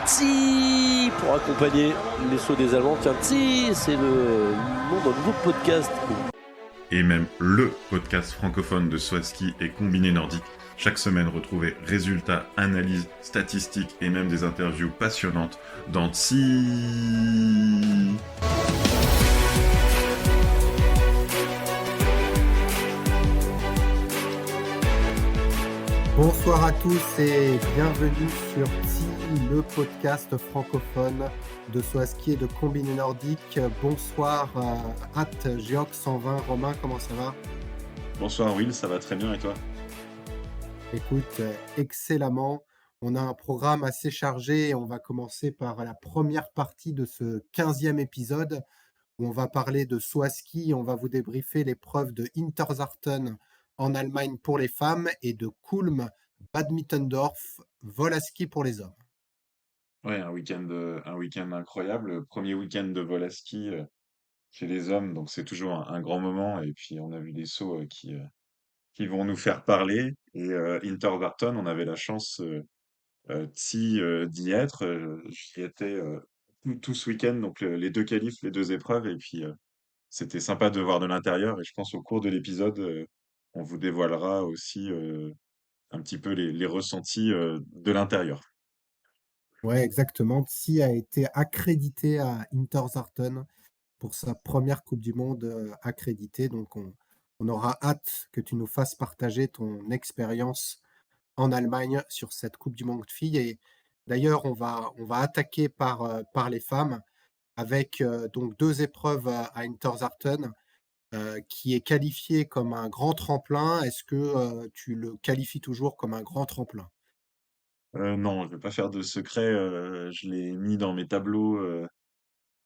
Tsi pour accompagner les sauts des Allemands. Tiens, Tsi, c'est le nom d'un nouveau podcast. Et même le podcast francophone de Swaski et Combiné Nordique. Chaque semaine, retrouvez résultats, analyses, statistiques et même des interviews passionnantes dans Tsi. Bonsoir à tous et bienvenue sur TI, le podcast francophone de Swaski et de Combiné Nordique. Bonsoir @Geox120. Romain, comment ça va? Bonsoir Will, ça va très bien et toi? Écoute, excellemment. On a un programme assez chargé et on va commencer par la première partie de ce 15e épisode où on va parler de Swaski. On va vous débriefer l'épreuve de Interzarten en Allemagne pour les femmes et de Kulm Bad Mittendorf vol à ski pour les hommes. Ouais, un week-end incroyable. Premier week-end de vol à ski chez les hommes, donc c'est toujours un grand moment. Et puis on a vu des sauts qui vont nous faire parler. Et Interbarton, on avait la chance d'y être. J'y étais tout ce week-end, donc les deux qualifs, les deux épreuves. Et puis c'était sympa de voir de l'intérieur. Et je pense au cours de l'épisode, on vous dévoilera aussi un petit peu les ressentis de l'intérieur. Ouais, exactement. Tsi a été accrédité à Interzarten pour sa première Coupe du Monde accréditée. Donc, on aura hâte que tu nous fasses partager ton expérience en Allemagne sur cette Coupe du Monde filles. Et d'ailleurs, on va attaquer par les femmes avec donc deux épreuves à Interzarten qui est qualifié comme un grand tremplin. Est-ce que tu le qualifies toujours comme un grand tremplin? Non, je vais pas faire de secret. Je l'ai mis dans mes tableaux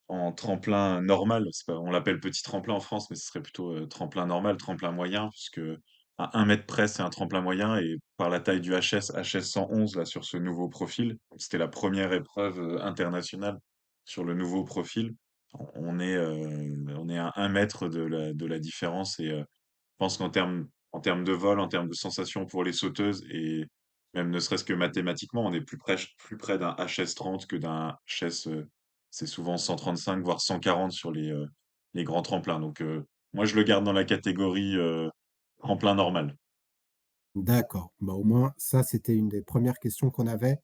en tremplin normal. C'est pas, on l'appelle petit tremplin en France, mais ce serait plutôt tremplin normal, tremplin moyen, puisque à 1 mètre près, c'est un tremplin moyen. Et par la taille du HS 111, là, sur ce nouveau profil, c'était la première épreuve internationale sur le nouveau profil. On est à 1 mètre de la différence. Et je pense en termes de vol, en termes de sensations pour les sauteuses, et même ne serait-ce que mathématiquement, on est plus près d'un HS 30 que d'un HS, c'est souvent 135, voire 140 sur les grands tremplins. Donc, moi, je le garde dans la catégorie tremplin normal. D'accord. Bah, au moins, ça, c'était une des premières questions qu'on avait.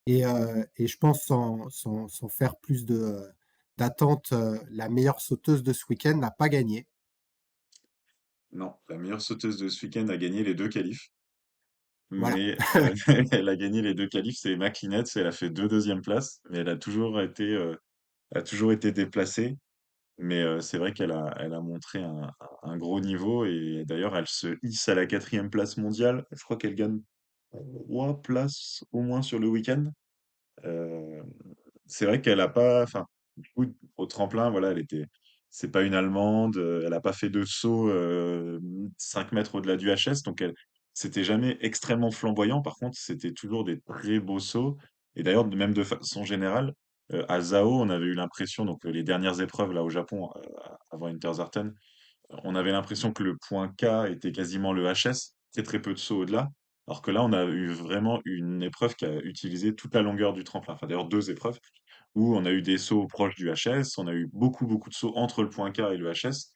Et je pense sans faire plus d'attente, la meilleure sauteuse de ce week-end n'a pas gagné. Non, la meilleure sauteuse de ce week-end a gagné les deux qualifs, Voilà. mais elle a gagné les deux qualifs, c'est McLinette, elle a fait deux deuxièmes places, mais elle a toujours été déplacée. Mais c'est vrai elle a montré un gros niveau, et d'ailleurs, elle se hisse à la quatrième place mondiale. Je crois qu'elle gagne 3 places au moins sur le week-end. Heu, c'est vrai qu'elle a pas, enfin, du coup, au tremplin, voilà, c'est pas une Allemande, elle a pas fait de saut, 5 mètres au-delà du HS, donc c'était jamais extrêmement flamboyant. Par contre, c'était toujours des très beaux sauts. Et d'ailleurs, même de façon générale, à Zao, on avait eu l'impression, donc les dernières épreuves là au Japon, avant Interzarten, on avait l'impression que le point K était quasiment le HS, très très peu de sauts au-delà. Alors que là, on a eu vraiment une épreuve qui a utilisé toute la longueur du tremplin. Enfin, d'ailleurs, deux épreuves où on a eu des sauts proches du HS, on a eu beaucoup de sauts entre le point K et le HS.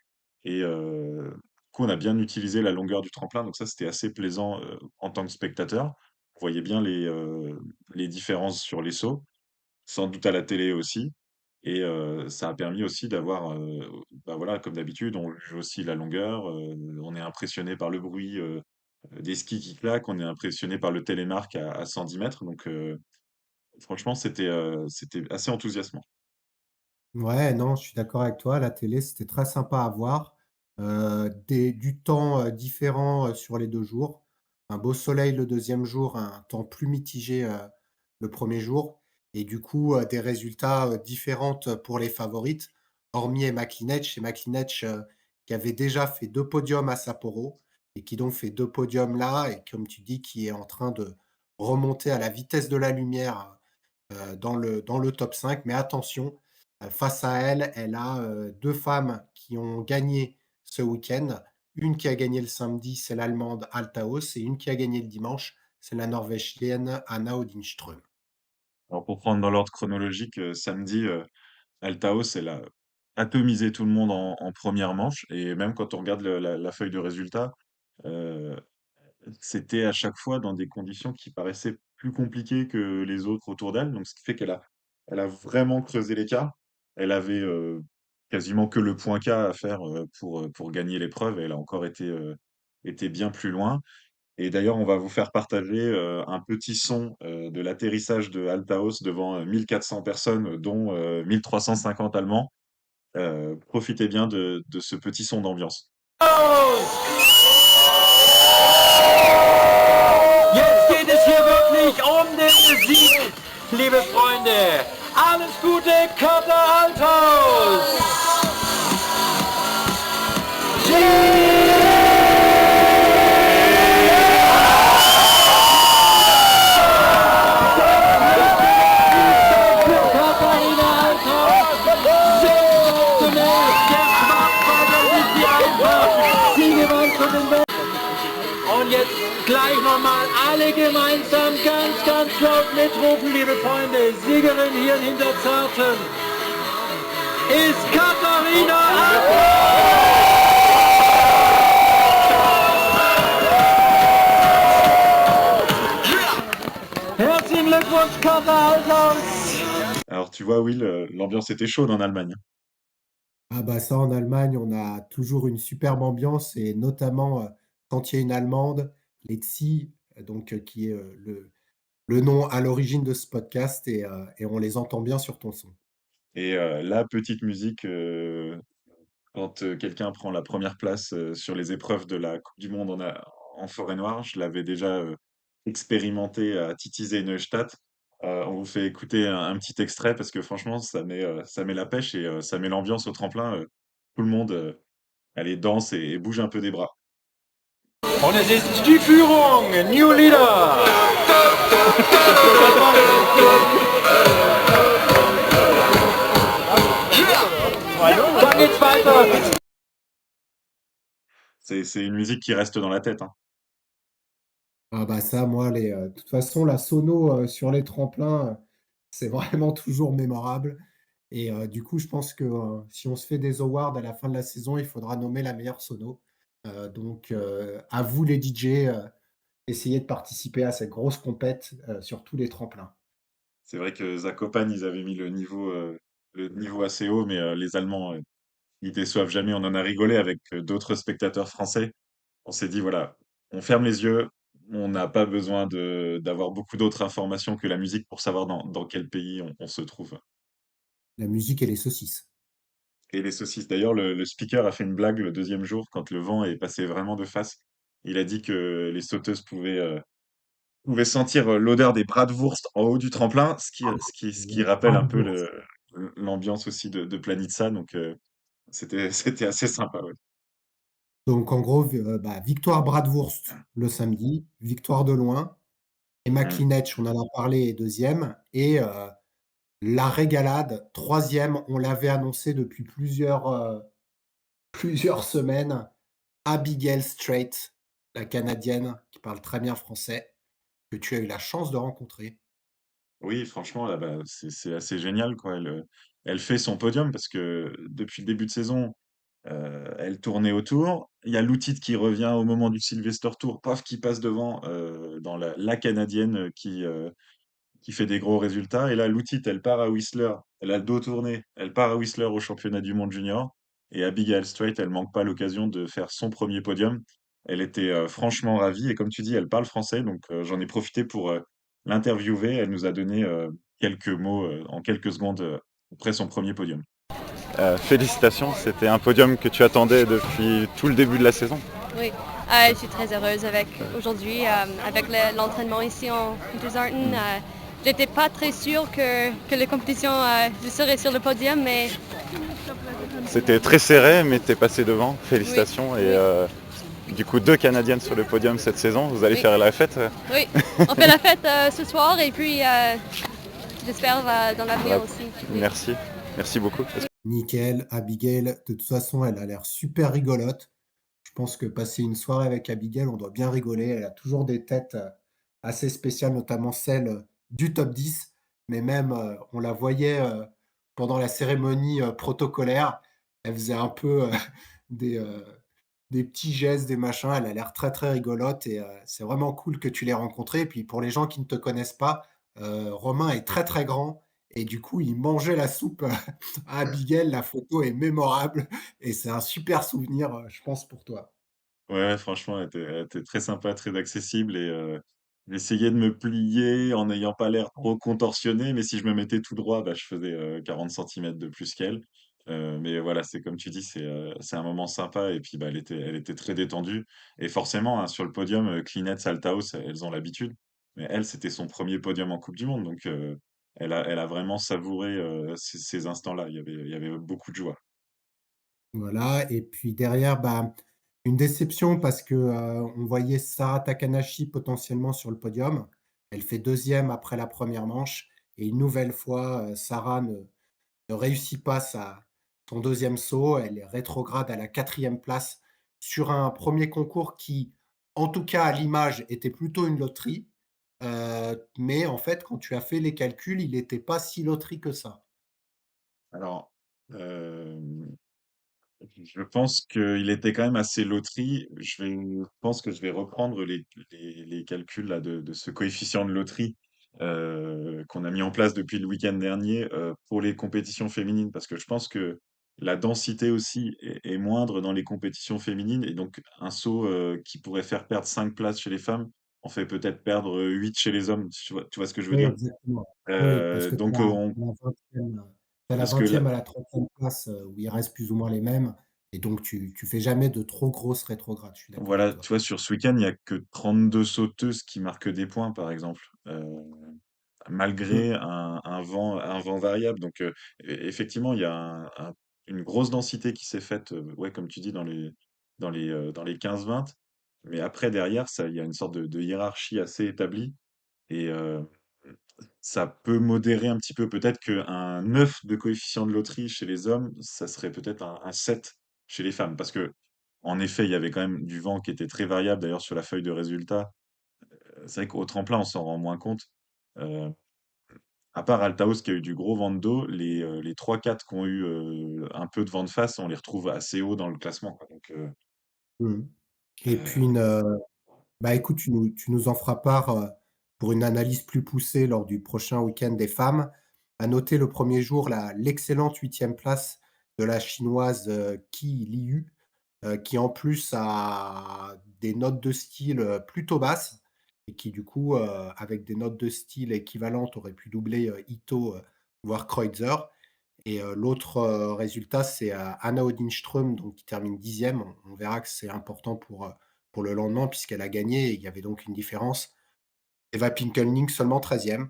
Et du coup, on a bien utilisé la longueur du tremplin. Donc ça, c'était assez plaisant en tant que spectateur. On voyait bien les différences sur les sauts, sans doute à la télé aussi. Et ça a permis aussi d'avoir, bah, voilà, comme d'habitude, on juge aussi la longueur, on est impressionné par le bruit, des skis qui claquent, on est impressionné par le télémark à 110 mètres. Donc franchement, c'était assez enthousiasmant. Ouais, non, je suis d'accord avec toi. La télé, c'était très sympa à voir. Du temps différent sur les 2 jours. Un beau soleil le deuxième jour, un temps plus mitigé le premier jour. Et du coup, des résultats différents pour les favorites, hormis Emma Klinetz. Emma Klinetz qui avait déjà fait 2 podiums à Sapporo et qui donc fait 2 podiums là. Et comme tu dis, qui est en train de remonter à la vitesse de la lumière dans le top 5. Mais attention, face à elle, elle a 2 femmes qui ont gagné ce week-end. Une qui a gagné le samedi, c'est l'Allemande Althaus et une qui a gagné le dimanche, c'est la Norvégienne Anna Odinström. Alors pour prendre dans l'ordre chronologique, samedi, Althaus, elle a atomisé tout le monde en 1re manche et même quand on regarde la feuille de résultats, heu, c'était à chaque fois dans des conditions qui paraissaient plus compliquées que les autres autour d'elle. Donc ce qui fait qu'elle a vraiment creusé l'écart. Elle avait, quasiment que le point K à faire, pour gagner l'épreuve et elle a encore été bien plus loin. Et d'ailleurs, on va vous faire partager, un petit son, de l'atterrissage de Althaus devant, 1 400 personnes, dont, 1 350 Allemands. Profitez bien de ce petit son d'ambiance. Jetzt geht es hier wirklich um den Sieg, liebe Freunde. Alles Gute, Katar Althaus! Katharina Althaus! Sensationell! Der Schwarzwälder liegt hier einfach! Sie gewann von den Welt. Und jetzt gleich nochmal alle gemeinsam ganz laut mitrufen, liebe Freunde. Siegerin hier in Hinterzarten ist Katharina Althaus! Herzlichen Glückwunsch, Katar Althaus! Alors tu vois, Will, l'ambiance était chaude en Allemagne. Ah bah ça, en Allemagne, on a toujours une superbe ambiance et notamment, quand il y a une Allemande, Letzi, donc qui est, le nom à l'origine de ce podcast et on les entend bien sur ton son. Et la petite musique, quand, quelqu'un prend la 1re place, sur les épreuves de la coupe du monde en forêt noire, je l'avais déjà, expérimenté à Titisee-Neustadt. On vous fait écouter un petit extrait parce que franchement ça met la pêche et ça met l'ambiance au tremplin, tout le monde, allez danse et bouge un peu des bras. Und es ist die Führung, New Leader! Da geht's weiter! C'est une musique qui reste dans la tête, hein. Ah bah ça, moi, de toute façon, la sono, sur les tremplins, c'est vraiment toujours mémorable et du coup, je pense que, si on se fait des awards à la fin de la saison, il faudra nommer la meilleure sono. Donc à vous les DJ, essayez de participer à cette grosse compète, sur tous les tremplins. C'est vrai que Zakopane, ils avaient mis le niveau assez haut, mais les Allemands, ils déçoivent jamais. On en a rigolé avec, d'autres spectateurs français. On s'est dit: «Voilà, on ferme les yeux, on n'a pas besoin de d'avoir beaucoup d'autres informations que la musique pour savoir dans quel pays on se trouve». La musique et les saucisses. Et les saucisses. D'ailleurs, le speaker a fait une blague le 2e jour quand le vent est passé vraiment de face. Il a dit que les sauteuses pouvaient sentir, l'odeur des bratwurst en haut du tremplin, ce qui rappelle un peu l'ambiance aussi de Planitza, donc c'était assez sympa, ouais. Donc en gros, bah, victoire Bratwurst le samedi, victoire de loin. Et Mmh. McLinech, on en a parlé, est 2e et la régalade, 3e, on l'avait annoncé depuis plusieurs semaines, Abigail Strait, la Canadienne qui parle très bien français, que tu as eu la chance de rencontrer. Oui, franchement, là, bah, c'est assez génial, quoi. Elle fait son podium parce que depuis le début de saison, elle tournait autour. Il y a Loutit qui revient au moment du Sylvester Tour, paf, qui passe devant, dans la Canadienne, qui fait des gros résultats. Et là, Loutit, elle part à Whistler, elle a le dos tourné, elle part à Whistler au championnat du monde junior. Et Abigail Strait, elle manque pas l'occasion de faire son premier podium. Elle était franchement ravie. Et comme tu dis, elle parle français, donc j'en ai profité pour l'interviewer. Elle nous a donné quelques mots en quelques secondes après son premier podium. Félicitations, c'était un podium que tu attendais depuis tout le début de la saison. Oui, je suis très heureuse avec aujourd'hui, avec l'entraînement ici en Hinterzarten. J'étais pas très sûre que la compétition, je serais sur le podium, mais C'était très serré, mais tu es passé devant. Félicitations. Oui, Et du coup, 2 Canadiennes sur le podium cette saison. Vous allez Oui. faire la fête. oui, on fait la fête ce soir et puis j'espère dans l'avenir Voilà. aussi. Oui. Merci. Merci beaucoup. Nickel, Abigail, de toute façon, elle a l'air super rigolote. Je pense que passer une soirée avec Abigail, on doit bien rigoler. Elle a toujours des têtes, assez spéciales, notamment celle, du top 10. mais même, on la voyait, pendant la cérémonie, protocolaire. Elle faisait un peu, des, heu, des petits gestes, des machins. Elle a l'air très, très rigolote et c'est vraiment cool que tu l'aies rencontrée. Et puis pour les gens qui ne te connaissent pas, Romain est très, très grand et du coup, il mangeait la soupe, à Abigail. La photo est mémorable et c'est un super souvenir, je pense pour toi. Ouais, franchement, elle était très sympa, très accessible et j'essayais de me plier en n'ayant pas l'air trop contorsionné, mais si je me mettais tout droit, bah, je faisais 40 centimètres de plus qu'elle. Mais voilà, c'est comme tu dis, c'est un moment sympa et puis bah, elle était très détendue. Et forcément, hein, sur le podium, Klinets, Althaus, elles ont l'habitude. Mais elle, c'était son premier podium en Coupe du Monde, donc elle a vraiment savouré ces instants-là. Il y avait beaucoup de joie. Voilà. Et puis derrière, bah, une déception parce que, on voyait Sarah Takanashi potentiellement sur le podium. Elle fait deuxième après la première manche et une nouvelle fois, Sarah ne réussit pas son deuxième saut. Elle est rétrograde à la quatrième place sur un premier concours qui, en tout cas à l'image, était plutôt une loterie. Mais en fait, quand tu as fait les calculs, il n'était pas si loterie que ça. Alors, hem je pense qu'il était quand même assez loterie. Je pense que je vais reprendre les calculs là de ce coefficient de loterie qu'on a mis en place depuis le week-end dernier pour les compétitions féminines, parce que je pense que la densité aussi est moindre dans les compétitions féminines, et donc un saut qui pourrait faire perdre 5 places chez les femmes en fait peut-être perdre 8 chez les hommes. Tu vois ce que je veux Oui, dire? exactement. Oui, parce que tu Donc as la parce que 20e à la 30e place, où il reste plus ou moins les mêmes et donc tu fais jamais de trop grosses rétrogrades, je suis d'accord avec voilà, tu toi. vois, sur ce week-end, il y a que 32 sauteuses qui marquent des points, par exemple, Mmh. malgré un vent variable. Donc, effectivement, il y a une grosse densité qui s'est faite, ouais, comme tu dis, dans les 15-20. Mais après, derrière, ça, il y a une sorte de hiérarchie assez établie. Et ça peut modérer un petit peu. Peut-être qu'un 9 de coefficient de loterie chez les hommes, ça serait peut-être un 7 chez les femmes. Parce que, en effet, il y avait quand même du vent qui était très variable. D'ailleurs, sur la feuille de résultats, c'est vrai qu'au tremplin, on s'en rend moins compte. Euh, à part Altaos qui a eu du gros vent de dos, les 3-4 qui ont eu un peu de vent de face, on les retrouve assez haut dans le classement, quoi. Donc, Mmh. Et puis euh, bah, écoute, tu nous en feras part, pour une analyse plus poussée lors du prochain week-end des femmes. À noter le premier jour l'excellente 8e place de la Chinoise, Qi Liu, qui en plus a des notes de style, plutôt basses et qui du coup, avec des notes de style équivalentes aurait pu doubler, Ito, voire Kreutzer. Et l'autre, résultat, c'est, Anna Odinström donc qui termine 10e. On verra que c'est important pour le lendemain puisqu'elle a gagné et il y avait donc une différence. Eva Pinkelnick seulement 13e.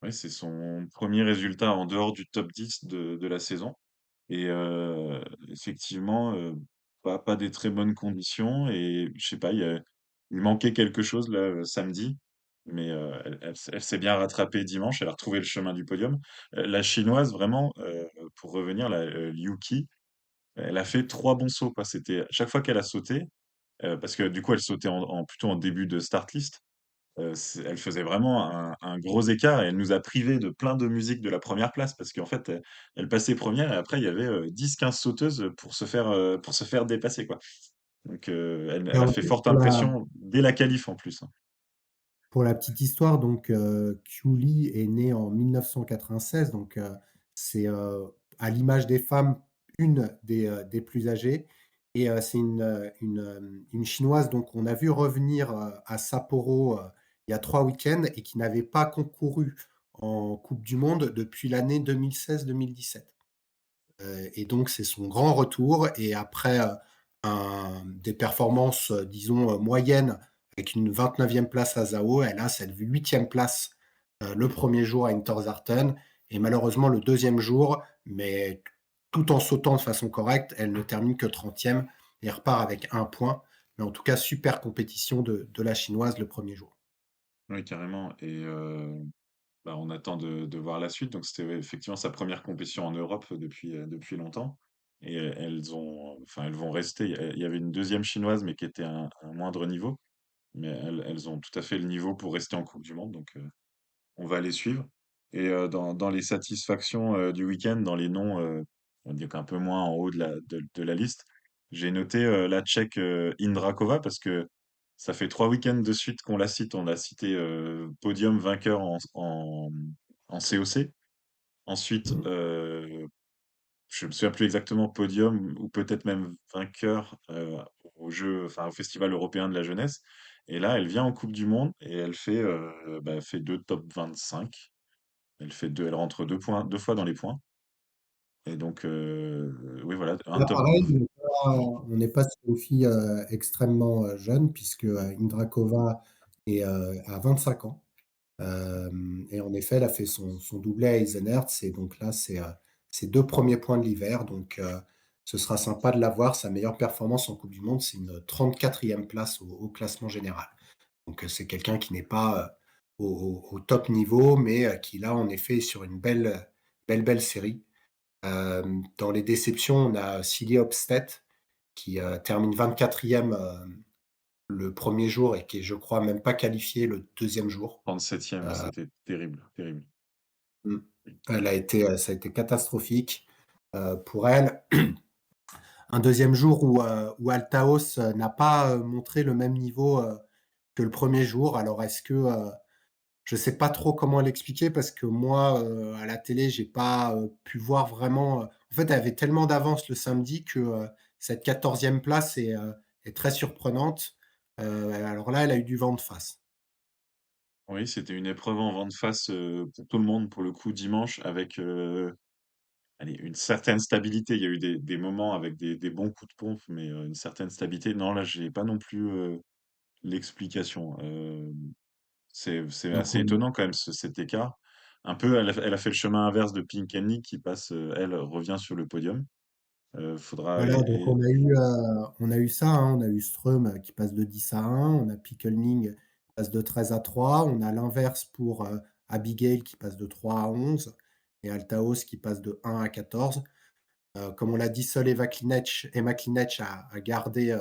ouais, c'est son premier résultat en dehors du top 10 de la saison. Et effectivement, pas des très bonnes conditions, et je sais pas, il manquait quelque chose là, samedi, mais elle s'est bien rattrapée dimanche, elle a retrouvé le chemin du podium. La chinoise vraiment, pour revenir là, Liu Qi, elle a fait 3 bons sauts, quoi. C'était chaque fois qu'elle a sauté, parce que du coup elle sautait plutôt en début de start list. Elle faisait vraiment un gros écart, et elle nous a privés de plein de musique de la première place, parce qu'en fait, elle passait première et après il y avait 10-15 sauteuses pour se faire dépasser, quoi. Donc, Et elle a en fait plus forte impression dès la qualif en plus, hein. pour la petite histoire donc, Qiu Li est née en 1996 donc, c'est, à l'image des femmes, une des plus âgées et c'est une chinoise donc on a vu revenir, à Sapporo, il y a 3 week-ends et qui n'avait pas concouru en coupe du monde depuis l'année 2016-2017. Et donc c'est son grand retour et après, des performances, disons, moyennes avec une 29e place à Zao, elle a cette 8e place, le premier jour à Interzaten et malheureusement le deuxième jour, mais tout en sautant de façon correcte, elle ne termine que 30e et repart avec 1 point. Mais en tout cas, super compétition de la chinoise le premier jour. Oui, carrément. Et bah, on attend de voir la suite. Donc c'était, ouais, effectivement sa première compétition en Europe depuis longtemps, et elles vont rester. Il y avait une deuxième chinoise, mais qui était un moindre niveau. Mais elles ont tout à fait le niveau pour rester en coupe du monde, donc on va les suivre. Et dans les satisfactions du week-end, dans les noms, on va dire qu'un peu moins en haut de la liste, j'ai noté la Tchèque Indrakova parce que ça fait 3 week-ends de suite qu'on la cite. On l'a cité podium vainqueur en COC. Ensuite, Mhm. je me souviens plus exactement podium ou peut-être même vainqueur enfin au Festival européen de la jeunesse. Et là, elle vient en Coupe du Monde et elle fait 2 top 25. Elle rentre 2 points, 2 fois dans les points. Et donc, oui, voilà, un Là, top. pareil, on n'est pas sur une fille extrêmement jeune, puisque Indrakova a 25 ans. Et en effet, elle a fait son doublé à Eisenerz. Et donc là, c'est ses 2 premiers points de l'hiver. Donc, ce sera sympa de la voir. Sa meilleure performance en Coupe du Monde, c'est une 34e place au classement général. Donc, c'est quelqu'un qui n'est pas au top niveau, mais qui, là, en effet, est sur une belle série. Dans les déceptions, on a Silje Hopstedt qui termine 24e le premier jour et qui est, je crois, même pas qualifié le deuxième jour. 37e, Euh, c'était terrible, terrible. mm. Ça a été catastrophique pour elle. Un deuxième jour où Altaos n'a pas montré le même niveau que le premier jour. Alors, je sais pas trop comment l'expliquer parce que moi, à la télé, j'ai pas pu voir vraiment. En fait, elle avait tellement d'avance le samedi que cette 14e place est très surprenante. Alors là, elle a eu du vent de face. Oui, c'était une épreuve en vent de face pour tout le monde, pour le coup, dimanche, avec allez, une certaine stabilité. Il y a eu des moments avec des bons coups de pompe, mais une certaine stabilité. Non, là, j'ai pas non plus l'explication. C'est Donc, assez étonnant quand même cet écart. Un peu, elle a fait le chemin inverse de Pinkenny qui passe, elle revient sur le podium. Faudra voilà, donc on a eu ça, hein, on a eu Strøm qui passe de 10 à 1, on a Pickelning qui passe de 13 à 3, on a l'inverse pour Abigail qui passe de 3 à 11 et Altaos qui passe de 1 à 14. Comme on l'a dit, seul Emma Klinec a gardé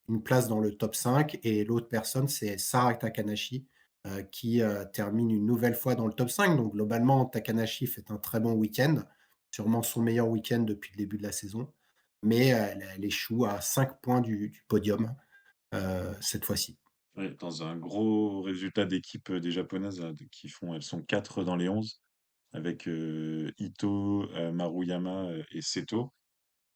une place dans le top 5 et l'autre personne, c'est Sarah Takanashi qui termine une nouvelle fois dans le top 5. Donc globalement, Takanashi fait un très bon week-end, sûrement son meilleur week-end depuis le début de la saison, mais elle échoue à 5 points du podium cette fois-ci. ouais, dans un gros résultat d'équipe des japonaises là, elles sont 4 dans les 11 avec Ito, Maruyama et Seto.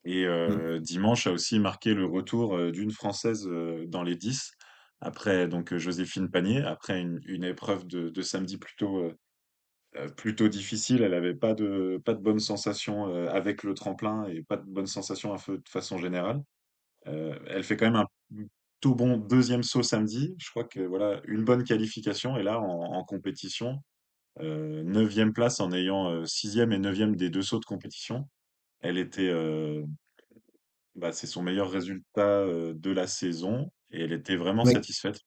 Et Mm. dimanche a aussi marqué le retour d'une Française dans les 10, après donc Joséphine Panier, après une épreuve de samedi plutôt difficile. Elle avait pas de bonnes sensations avec le tremplin et pas de bonnes sensations de façon générale. Elle fait quand même un tout bon deuxième saut samedi. Je crois que voilà, une bonne qualification. Et là, en compétition, 9e place en ayant 6e et 9e des 2 sauts de compétition. Elle était, c'est son meilleur résultat de la saison et elle était vraiment Oui, satisfaite.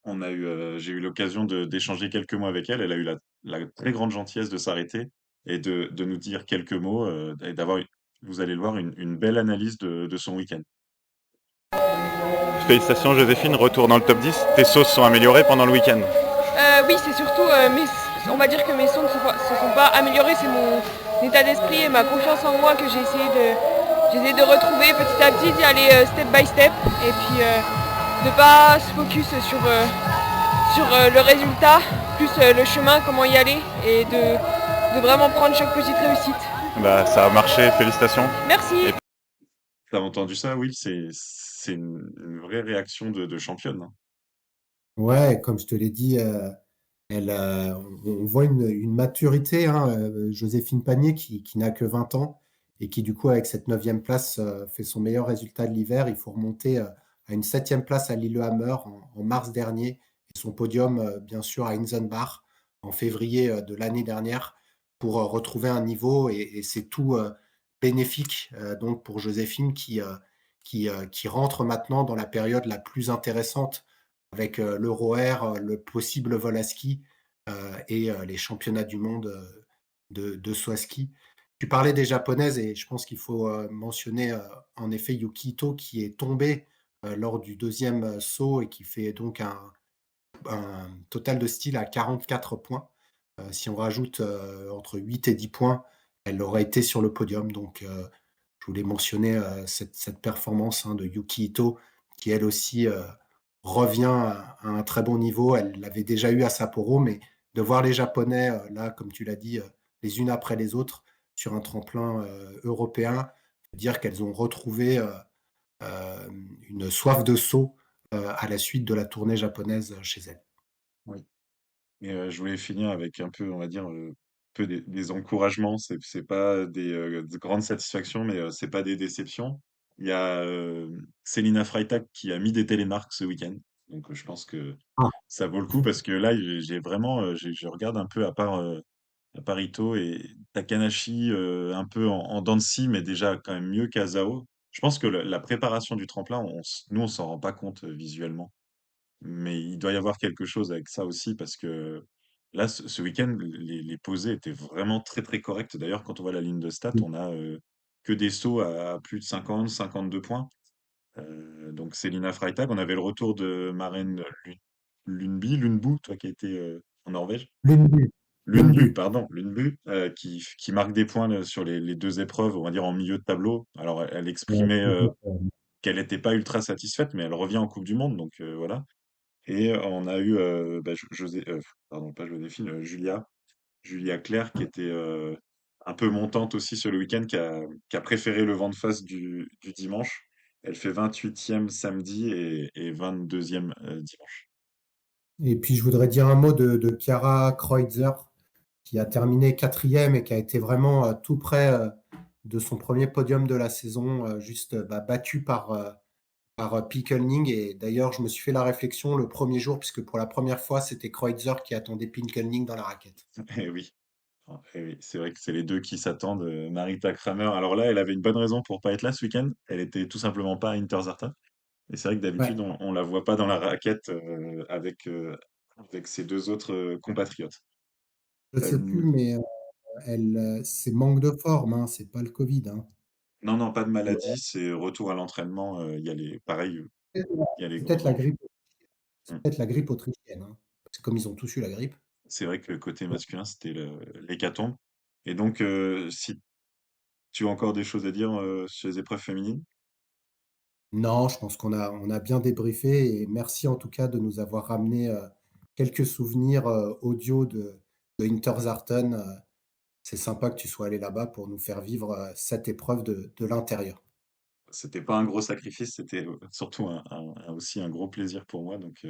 J'ai eu l'occasion d'échanger quelques mots avec elle. Elle a eu la très grande gentillesse de s'arrêter et de nous dire quelques mots et vous allez le voir, une belle analyse de son week-end. Félicitations Joséphine, retour dans le top 10. Tes sauces sont améliorées pendant le week-end. Oui, c'est surtout, on va dire que mes sons ne se sont pas améliorés, c'est mon état d'esprit et ma confiance en moi que j'ai essayé de retrouver petit à petit, d'y aller step by step et puis de ne pas se focus sur le résultat, plus le chemin, comment y aller et de vraiment prendre chaque petite réussite. Bah, ça a marché, félicitations. Merci. Et T'as entendu ça, Will? C'est une vraie réaction de championne, hein. ouais, comme je te l'ai dit, on voit une maturité, hein, Joséphine Panier qui n'a que 20 ans et qui, du coup, avec cette 9e place, fait son meilleur résultat de l'hiver. Il faut remonter à une 7e place à Lillehammer en mars dernier et son podium, bien sûr, à Inzenbach en février de l'année dernière pour retrouver un niveau. Et c'est tout bénéfique donc pour Joséphine qui rentre maintenant dans la période la plus intéressante avec l'Euro-Air, le possible vol à ski et les championnats du monde de saut à ski. Tu parlais des japonaises et je pense qu'il faut mentionner en effet Yuki Ito qui est tombé lors du deuxième saut et qui fait donc un total de style à 44 points. Si on rajoute, entre 8 et 10 points, elle aurait été sur le podium. Donc, je voulais mentionner, cette performance, hein, de Yuki Ito qui elle aussi, revient à un très bon niveau. Elle l'avait déjà eu à Sapporo, mais de voir les Japonais, là, comme tu l'as dit, les unes après les autres sur un tremplin, européen, dire qu'elles ont retrouvé, une soif de saut, à la suite de la tournée japonaise, chez elles. Oui. Et je voulais finir avec un peu, on va dire, peu des encouragements. C'est pas de grandes satisfactions, mais c'est pas des déceptions. Il y a, Selina Freitag qui a mis des télémarques ce week-end. Donc je pense que Ah. ça vaut le coup parce que là, j'ai vraiment, je regarde un peu à part Ito et Takanashi, un peu en dents de scie, mais déjà quand même mieux qu'Azao. Je pense que la préparation du tremplin, nous, on s'en rend pas compte, visuellement. Mais il doit y avoir quelque chose avec ça aussi parce que là, ce week-end, les posées étaient vraiment très très correctes. D'ailleurs, quand on voit la ligne de stats, on a que des sauts à plus de 50, 52 points. Donc Selina Freitag, on avait le retour de Maren Lundby, toi qui étais en Norvège. L'une Lundby, L'une pardon, Lundby, qui marque des points sur les deux épreuves, on va dire en milieu de tableau. Alors, elle exprimait qu'elle n'était pas ultra satisfaite, mais elle revient en Coupe du Monde, donc voilà. Et on a eu pardon, pas Joséphine, Julia Claire qui était un peu montante aussi sur le week-end, qui a préféré le vent de face du dimanche. Elle fait 28e samedi et 22e dimanche. Et puis je voudrais dire un mot de Chiara Kreutzer, qui a terminé 4e et qui a été vraiment, tout près, de son premier podium de la saison, juste, battue par Pinkelning. Et d'ailleurs, je me suis fait la réflexion le premier jour, puisque pour la première fois, c'était Kreutzer qui attendait Pinkelning dans la raquette. Eh oui, eh oui, c'est vrai que c'est les deux qui s'attendent. Marita Kramer, alors là, elle avait une bonne raison pour pas être là ce week-end. Elle était tout simplement pas à Interzarta. Et c'est vrai que Ouais, d'habitude, on la voit pas dans la raquette avec ses deux autres compatriotes. je sais plus, mais, c'est manque de forme, hein, c'est pas le Covid, hein. Non, non, pas de maladie, c'est retour à l'entraînement. Il y a pareil, il y a les C'est gros peut-être la enjeux. grippe Mm. c'est peut-être la grippe autrichienne, hein, parce que comme ils ont tous eu la grippe. C'est vrai que le côté masculin, c'était l'hécatombe. Et donc, si tu as encore des choses à dire sur les épreuves féminines, Non, je pense qu'on a bien débriefé et merci en tout cas de nous avoir ramené, quelques souvenirs, audio de Interzarten. C'est sympa que tu sois allé là-bas pour nous faire vivre, cette épreuve de l'intérieur. c'était pas un gros sacrifice, c'était surtout aussi un gros plaisir pour moi. Donc,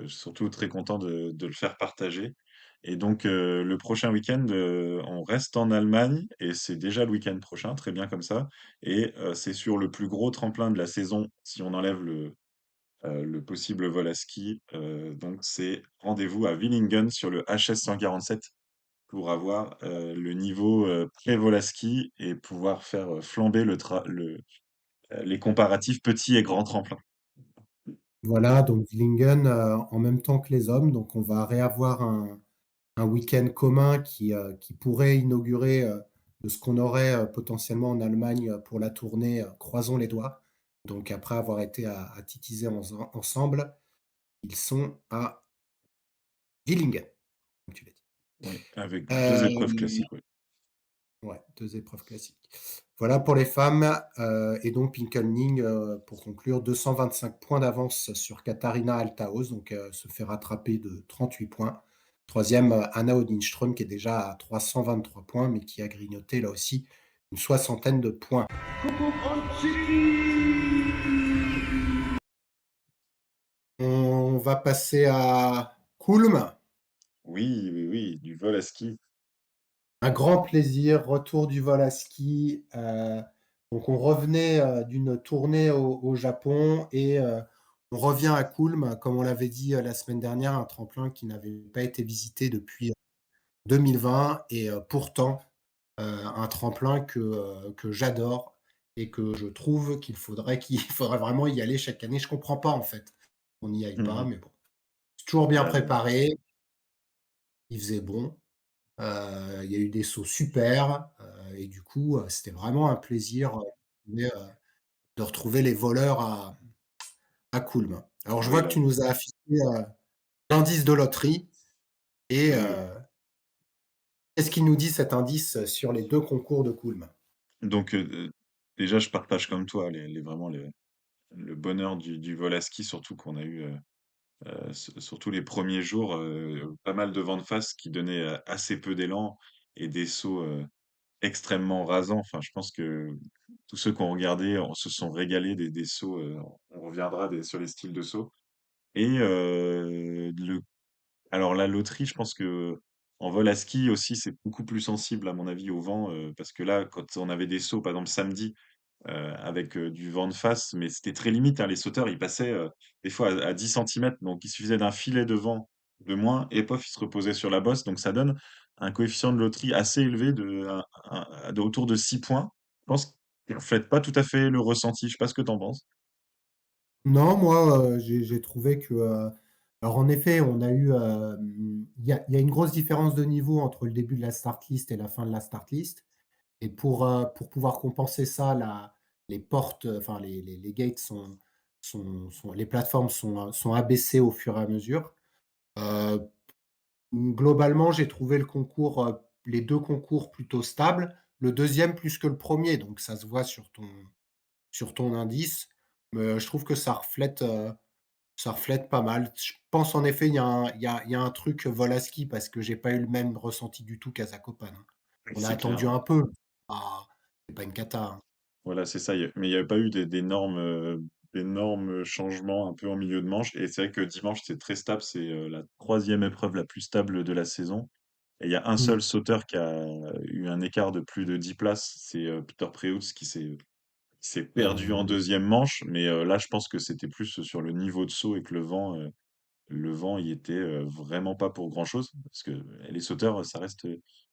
surtout très content de le faire partager. Et donc, le prochain week-end, on reste en Allemagne et c'est déjà le week-end prochain, très bien comme ça. Et c'est sur le plus gros tremplin de la saison, si on enlève le possible vol à ski. Donc, c'est rendez-vous à Willingen sur le HS 147 pour avoir le niveau pré-vol à ski et pouvoir faire flamber les comparatifs petits et grands tremplins. Voilà, donc Vlingen, en même temps que les hommes, donc on va réavoir un week-end commun qui pourrait inaugurer, de ce qu'on aurait, potentiellement en Allemagne, pour la tournée, croisons les doigts. Donc après avoir été à Titisee ensemble, ils sont à Villingen, comme tu l'as dit. Oui, avec deux épreuves Hem, classiques, oui. ouais, 2 épreuves classiques. Voilà pour les femmes, et donc Pinkelning, pour conclure, 225 points d'avance sur Katharina Althaus, donc se fait rattraper de 38 points. Troisième e Anna Odinström qui est déjà à 323 points, mais qui a grignoté là aussi une soixantaine de points. On va passer à Kulm. Oui, oui, oui, du vol à ski. Un grand plaisir, retour du vol à ski. Donc on revenait, d'une tournée au Japon et on revient à Kulm, comme on l'avait dit, la semaine dernière, un tremplin qui n'avait pas été visité depuis 2020 et pourtant, un tremplin que j'adore et que je trouve qu'il faudrait vraiment y aller chaque année. Je comprends pas, en fait, qu'on n'y aille pas, Mmh. mais bon. C'est toujours bien Bah, préparé, il faisait bon. Il y a eu des sauts super, et du coup, c'était vraiment un plaisir, de retrouver les voleurs à Kulm. Alors je oui, vois que là, tu nous as affiché, l'indice de loterie et oui, oui. Qu'est-ce qu'il nous dit cet indice sur les 2 concours de Kulm? Donc, déjà, je partage comme toi vraiment le bonheur du vol à ski, surtout qu'on a eu, surtout les premiers jours, pas mal de vent de face qui donnait assez peu d'élan et des sauts extrêmement rasants. Enfin, je pense que tous ceux qui ont regardé se sont régalés des sauts. On reviendra sur les styles de sauts. Et alors la loterie, je pense que en vol à ski aussi, c'est beaucoup plus sensible à mon avis au vent, parce que là, quand on avait des sauts, par exemple samedi, avec du vent de face, mais c'était très limite, hein. Les sauteurs, ils passaient des fois à 10 centimètres, donc il suffisait d'un filet de vent de moins, et pof, ils se reposaient sur la bosse. Donc ça donne un coefficient de loterie assez élevé autour de 6 points. Je pense qu'il ne reflète pas tout à fait le ressenti. Je sais pas ce que tu en penses. Non, moi, j'ai trouvé que, alors en effet, on a eu, il y a une grosse différence de niveau entre le début de la start list et la fin de la start list et pour pouvoir compenser ça, les portes, enfin les gates sont les plateformes sont abaissées au fur et à mesure. Heu, Globalement, j'ai trouvé les 2 concours plutôt stables, le deuxième plus que le premier, donc ça se voit sur ton indice, mais je trouve que ça reflète pas mal. Je pense en effet, il y a un truc vol à ski parce que j'ai pas eu le même ressenti du tout qu'à Zakopane, hein. On a C'est clair, attendu ouais. un peu. C'est pas une cata, hein. Voilà, c'est ça. Mais il n'y avait pas eu d'énormes changements un peu en milieu de manche. Et c'est vrai que dimanche, c'est très stable. C'est la troisième épreuve la plus stable de la saison. Et il y a un Mmh. seul sauteur qui a eu un écart de plus de 10 places. C'est Peter Preutz qui s'est perdu en Heu, deuxième manche. Mais là, je pense que c'était plus sur le niveau de saut et que le vent y était vraiment pas pour grand-chose. Parce que les sauteurs, ça reste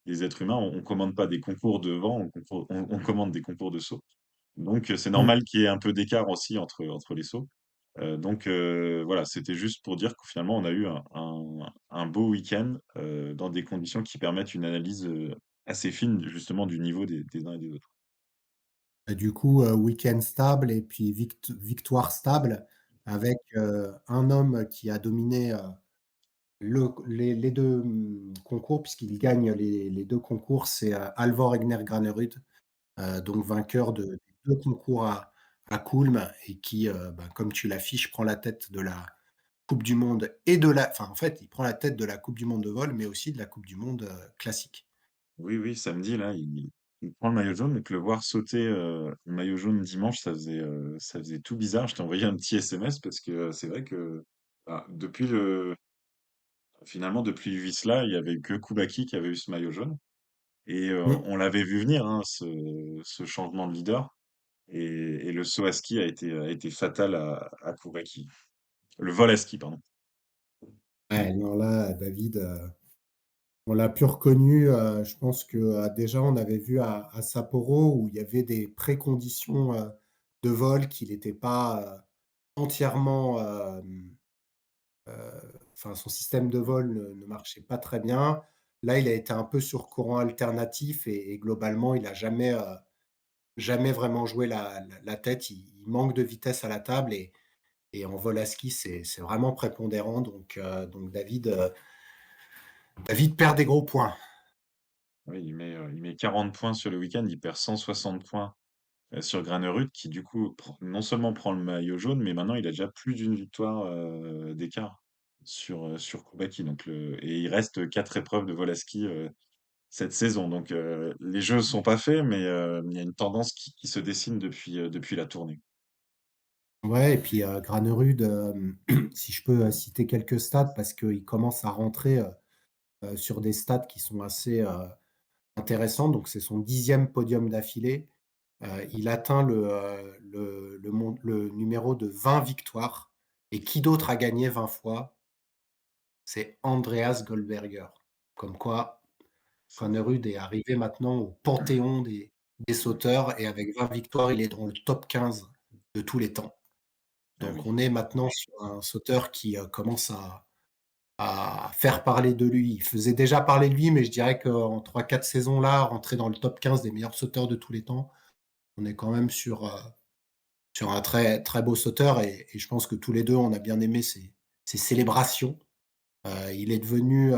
des êtres humains. On commande pas des concours de vent, on commande des concours de saut. Donc, c'est mmh. normal qu'il y ait un peu d'écart aussi entre les sauts. Donc, voilà, c'était juste pour dire que finalement, on a eu un beau week-end dans des conditions qui permettent une analyse assez fine, justement, du niveau des uns et des autres. Et du coup, week-end stable et puis victoire stable avec, un homme qui a dominé, les 2, concours puisqu'il gagne les 2 concours, c'est, Halvor Egner Granerud, donc vainqueur des 2 concours à Kulm et qui, bah, comme tu l'affiches, prend la tête de la coupe du monde et en fait, il prend la tête de la coupe du monde de vol, mais aussi de la coupe du monde, classique. Oui, oui, samedi, là, il prend le maillot jaune, donc le voir sauter le maillot jaune dimanche, ça faisait tout bizarre. Je t'ai envoyé un petit SMS parce que c'est vrai que finalement, depuis Wisla, il y avait que Koubaki qui avait eu ce maillot jaune. Et Mmh. on l'avait vu venir, hein, ce changement de leader. Et le saut à ski a été fatal à Koubaki. Le vol à ski, pardon. Ouais, non, là, David, on l'a plus reconnu, je pense que, déjà on avait vu à Sapporo où il y avait des préconditions, de vol qu'il était pas, entièrement, enfin son système de vol ne marchait pas très bien. Là, il a été un peu sur courant alternatif et globalement, il a jamais vraiment joué la tête. Il manque de vitesse à la table et en vol à ski, c'est vraiment prépondérant donc David perd des gros points. Oui, il met 40 points sur le week-end, il perd 160 points sur Granerud, qui du coup, non seulement prend le maillot jaune, mais maintenant il a déjà plus d'une victoire d'écart sur Koubaki. Et il reste 4 épreuves de vol à ski cette saison. Donc les jeux sont pas faits, mais il y a une tendance qui se dessine depuis la tournée. Ouais et puis, Granerud, si je peux, citer quelques stats parce qu'il commence à rentrer, sur des stats qui sont assez, intéressants. Donc c'est son 10e podium d'affilée. Il atteint le numéro de 20 victoires et qui d'autre a gagné 20 fois? C'est Andreas Goldberger. Comme quoi, C'est Granerud est arrivé maintenant au panthéon des sauteurs et avec 20 victoires, il est dans le top 15 de tous les temps. ah Donc oui. on est maintenant sur un sauteur qui, commence à faire parler de lui. Il faisait déjà parler de lui, mais je dirais qu'en 3-4 saisons là, rentrer dans le top 15 des meilleurs sauteurs de tous les temps, on est quand même sur un très, très beau sauteur et je pense que tous les 2 on a bien aimé ses célébrations. Il est devenu,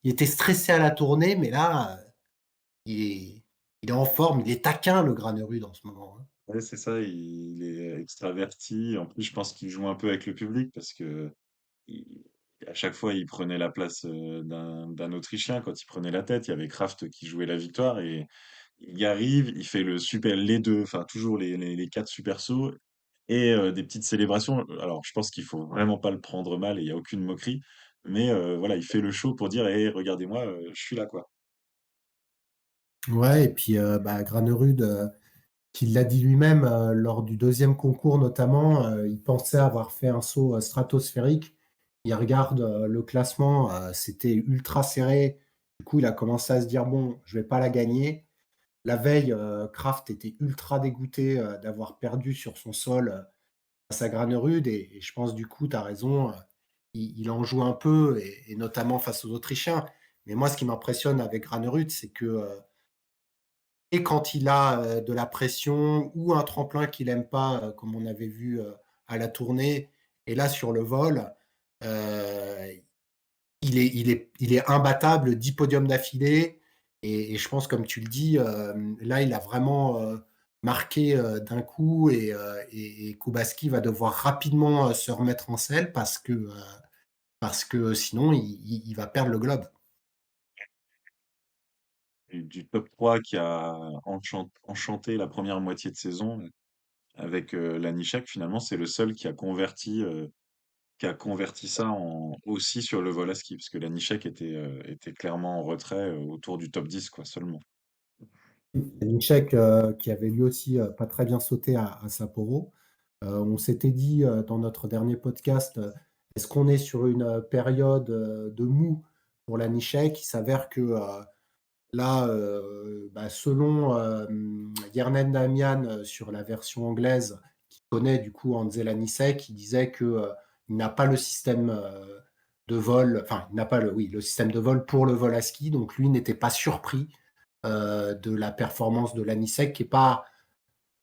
il était stressé à la tournée, mais là, il est, il est en forme, il est taquin, le Granerud, en ce moment, hein. Ouais, c'est ça, il est extraverti. En plus, je pense qu'il joue un peu avec le public parce que il- à chaque fois, il prenait la place d'un Autrichien quand il prenait la tête. Il y avait Kraft qui jouait la victoire et il y arrive, il fait le super, les deux, enfin toujours les quatre super sauts et des petites célébrations. Alors, je pense qu'il faut vraiment pas le prendre mal et il y a aucune moquerie, mais voilà, il fait le show pour dire, eh, regardez-moi, je suis là, quoi. Ouais, et puis bah, Granerud, qui l'a dit lui-même lors du deuxième concours notamment, il pensait avoir fait un saut stratosphérique. Il regarde le classement, c'était ultra serré. Du coup, il a commencé à se dire, bon, je vais pas la gagner. La veille, Kraft était ultra dégoûté d'avoir perdu sur son sol face à Granerud et je pense du coup, tu as raison, il en joue un peu et notamment face aux Autrichiens. Mais moi, ce qui m'impressionne avec Granerud, c'est que et quand il a de la pression ou un tremplin qu'il aime pas, comme on avait vu à la tournée, et là sur le vol, euh, il est imbattable, 10 podiums d'affilée. Et je pense, comme tu le dis, là, il a vraiment marqué d'un coup et Kubaski va devoir rapidement se remettre en selle parce que sinon, il va perdre le globe. Et du top 3 qui a enchanté la première moitié de saison avec l'Anichek, finalement, c'est le seul qui a converti ça aussi sur le vol à ski, parce que l'Anichek était clairement en retrait autour du top 10, quoi, seulement. Linchek, qui avait lui aussi pas très bien sauté à Sapporo. On s'était dit dans notre dernier podcast, est-ce qu'on est sur une période de mou pour la Nishek? Il s'avère que là, bah, selon Yernen Damian sur la version anglaise, qui connaît du coup Hanze Lanisek, il disait que il n'a pas le système de vol, enfin, il n'a pas oui, le système de vol pour le vol à ski, donc lui n'était pas surpris de la performance de Lanisek, qui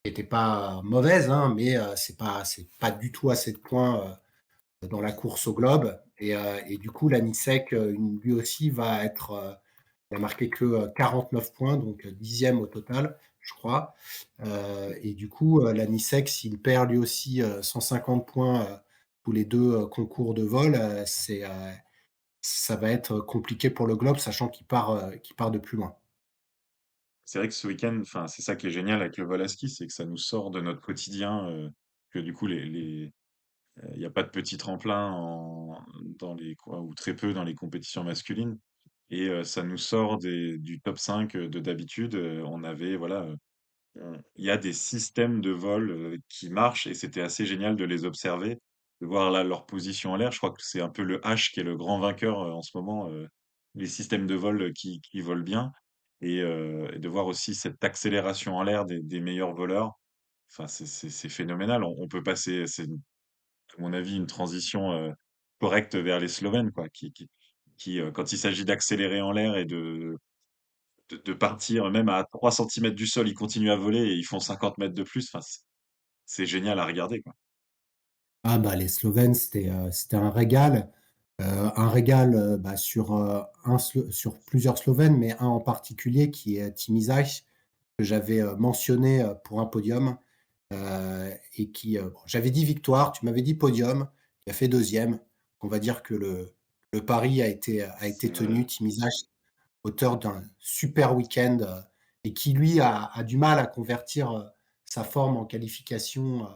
était pas mauvaise, hein, mais c'est pas du tout assez de points dans la course au globe. Et du coup, Lanisek, lui aussi, il a marqué que 49 points, donc dixième au total, je crois. Et du coup, Lanisek, s'il perd lui aussi 150 points tous les deux concours de vol, ça va être compliqué pour le globe, sachant qu'il part de plus loin. C'est vrai que ce week-end, enfin, c'est ça qui est génial avec le vol à ski, c'est que ça nous sort de notre quotidien, que du coup, il n'y a pas de petit tremplin ou très peu dans les compétitions masculines. Et ça nous sort du top 5 de d'habitude. On avait, voilà, il y a des systèmes de vol qui marchent et c'était assez génial de les observer, de voir là leur position en l'air. Je crois que c'est un peu le H qui est le grand vainqueur en ce moment, les systèmes de vol qui volent bien et de voir aussi cette accélération en l'air des meilleurs voleurs. Enfin, c'est phénoménal. On peut passer, c'est à mon avis une transition correcte vers les Slovènes, quoi, quand il s'agit d'accélérer en l'air et de partir même à 3 centimètres du sol, ils continuent à voler et ils font 50 mètres de plus. Enfin, c'est génial à regarder, quoi. Ah bah les Slovènes, c'était un régal bah, sur plusieurs Slovènes, mais un en particulier qui est Timișaj, que j'avais mentionné pour un podium, et qui, bon, j'avais dit victoire, tu m'avais dit podium, il a fait deuxième. On va dire que le pari a été C'est tenu. Timișaj, auteur d'un super week-end, et qui lui a du mal à convertir sa forme en qualification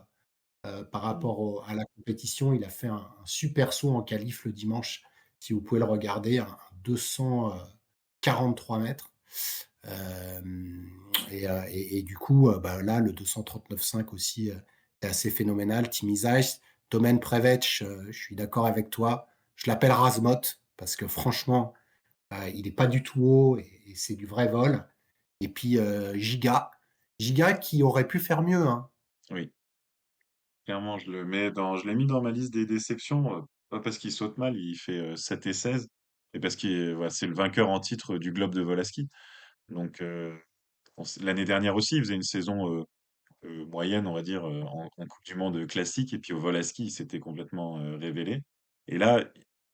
par rapport à la compétition. Il a fait un super saut en qualif le dimanche, si vous pouvez le regarder, un 243 mètres. Et du coup, bah, là, le 239,5 aussi est assez phénoménal. Timișaj, Domen Prevec, je suis d'accord avec toi. Je l'appelle Razmot parce que franchement, il n'est pas du tout haut et c'est du vrai vol. Et puis Giga qui aurait pu faire mieux, hein. oui, clairement, je l'ai mis dans ma liste des déceptions, pas parce qu'il saute mal, il fait 7 et 16, et parce voilà, c'est le vainqueur en titre du Globe de vol à ski. Donc, l'année dernière aussi, il faisait une saison moyenne, on va dire, en Coupe du Monde classique, et puis au vol à ski, il s'était complètement révélé. Et là,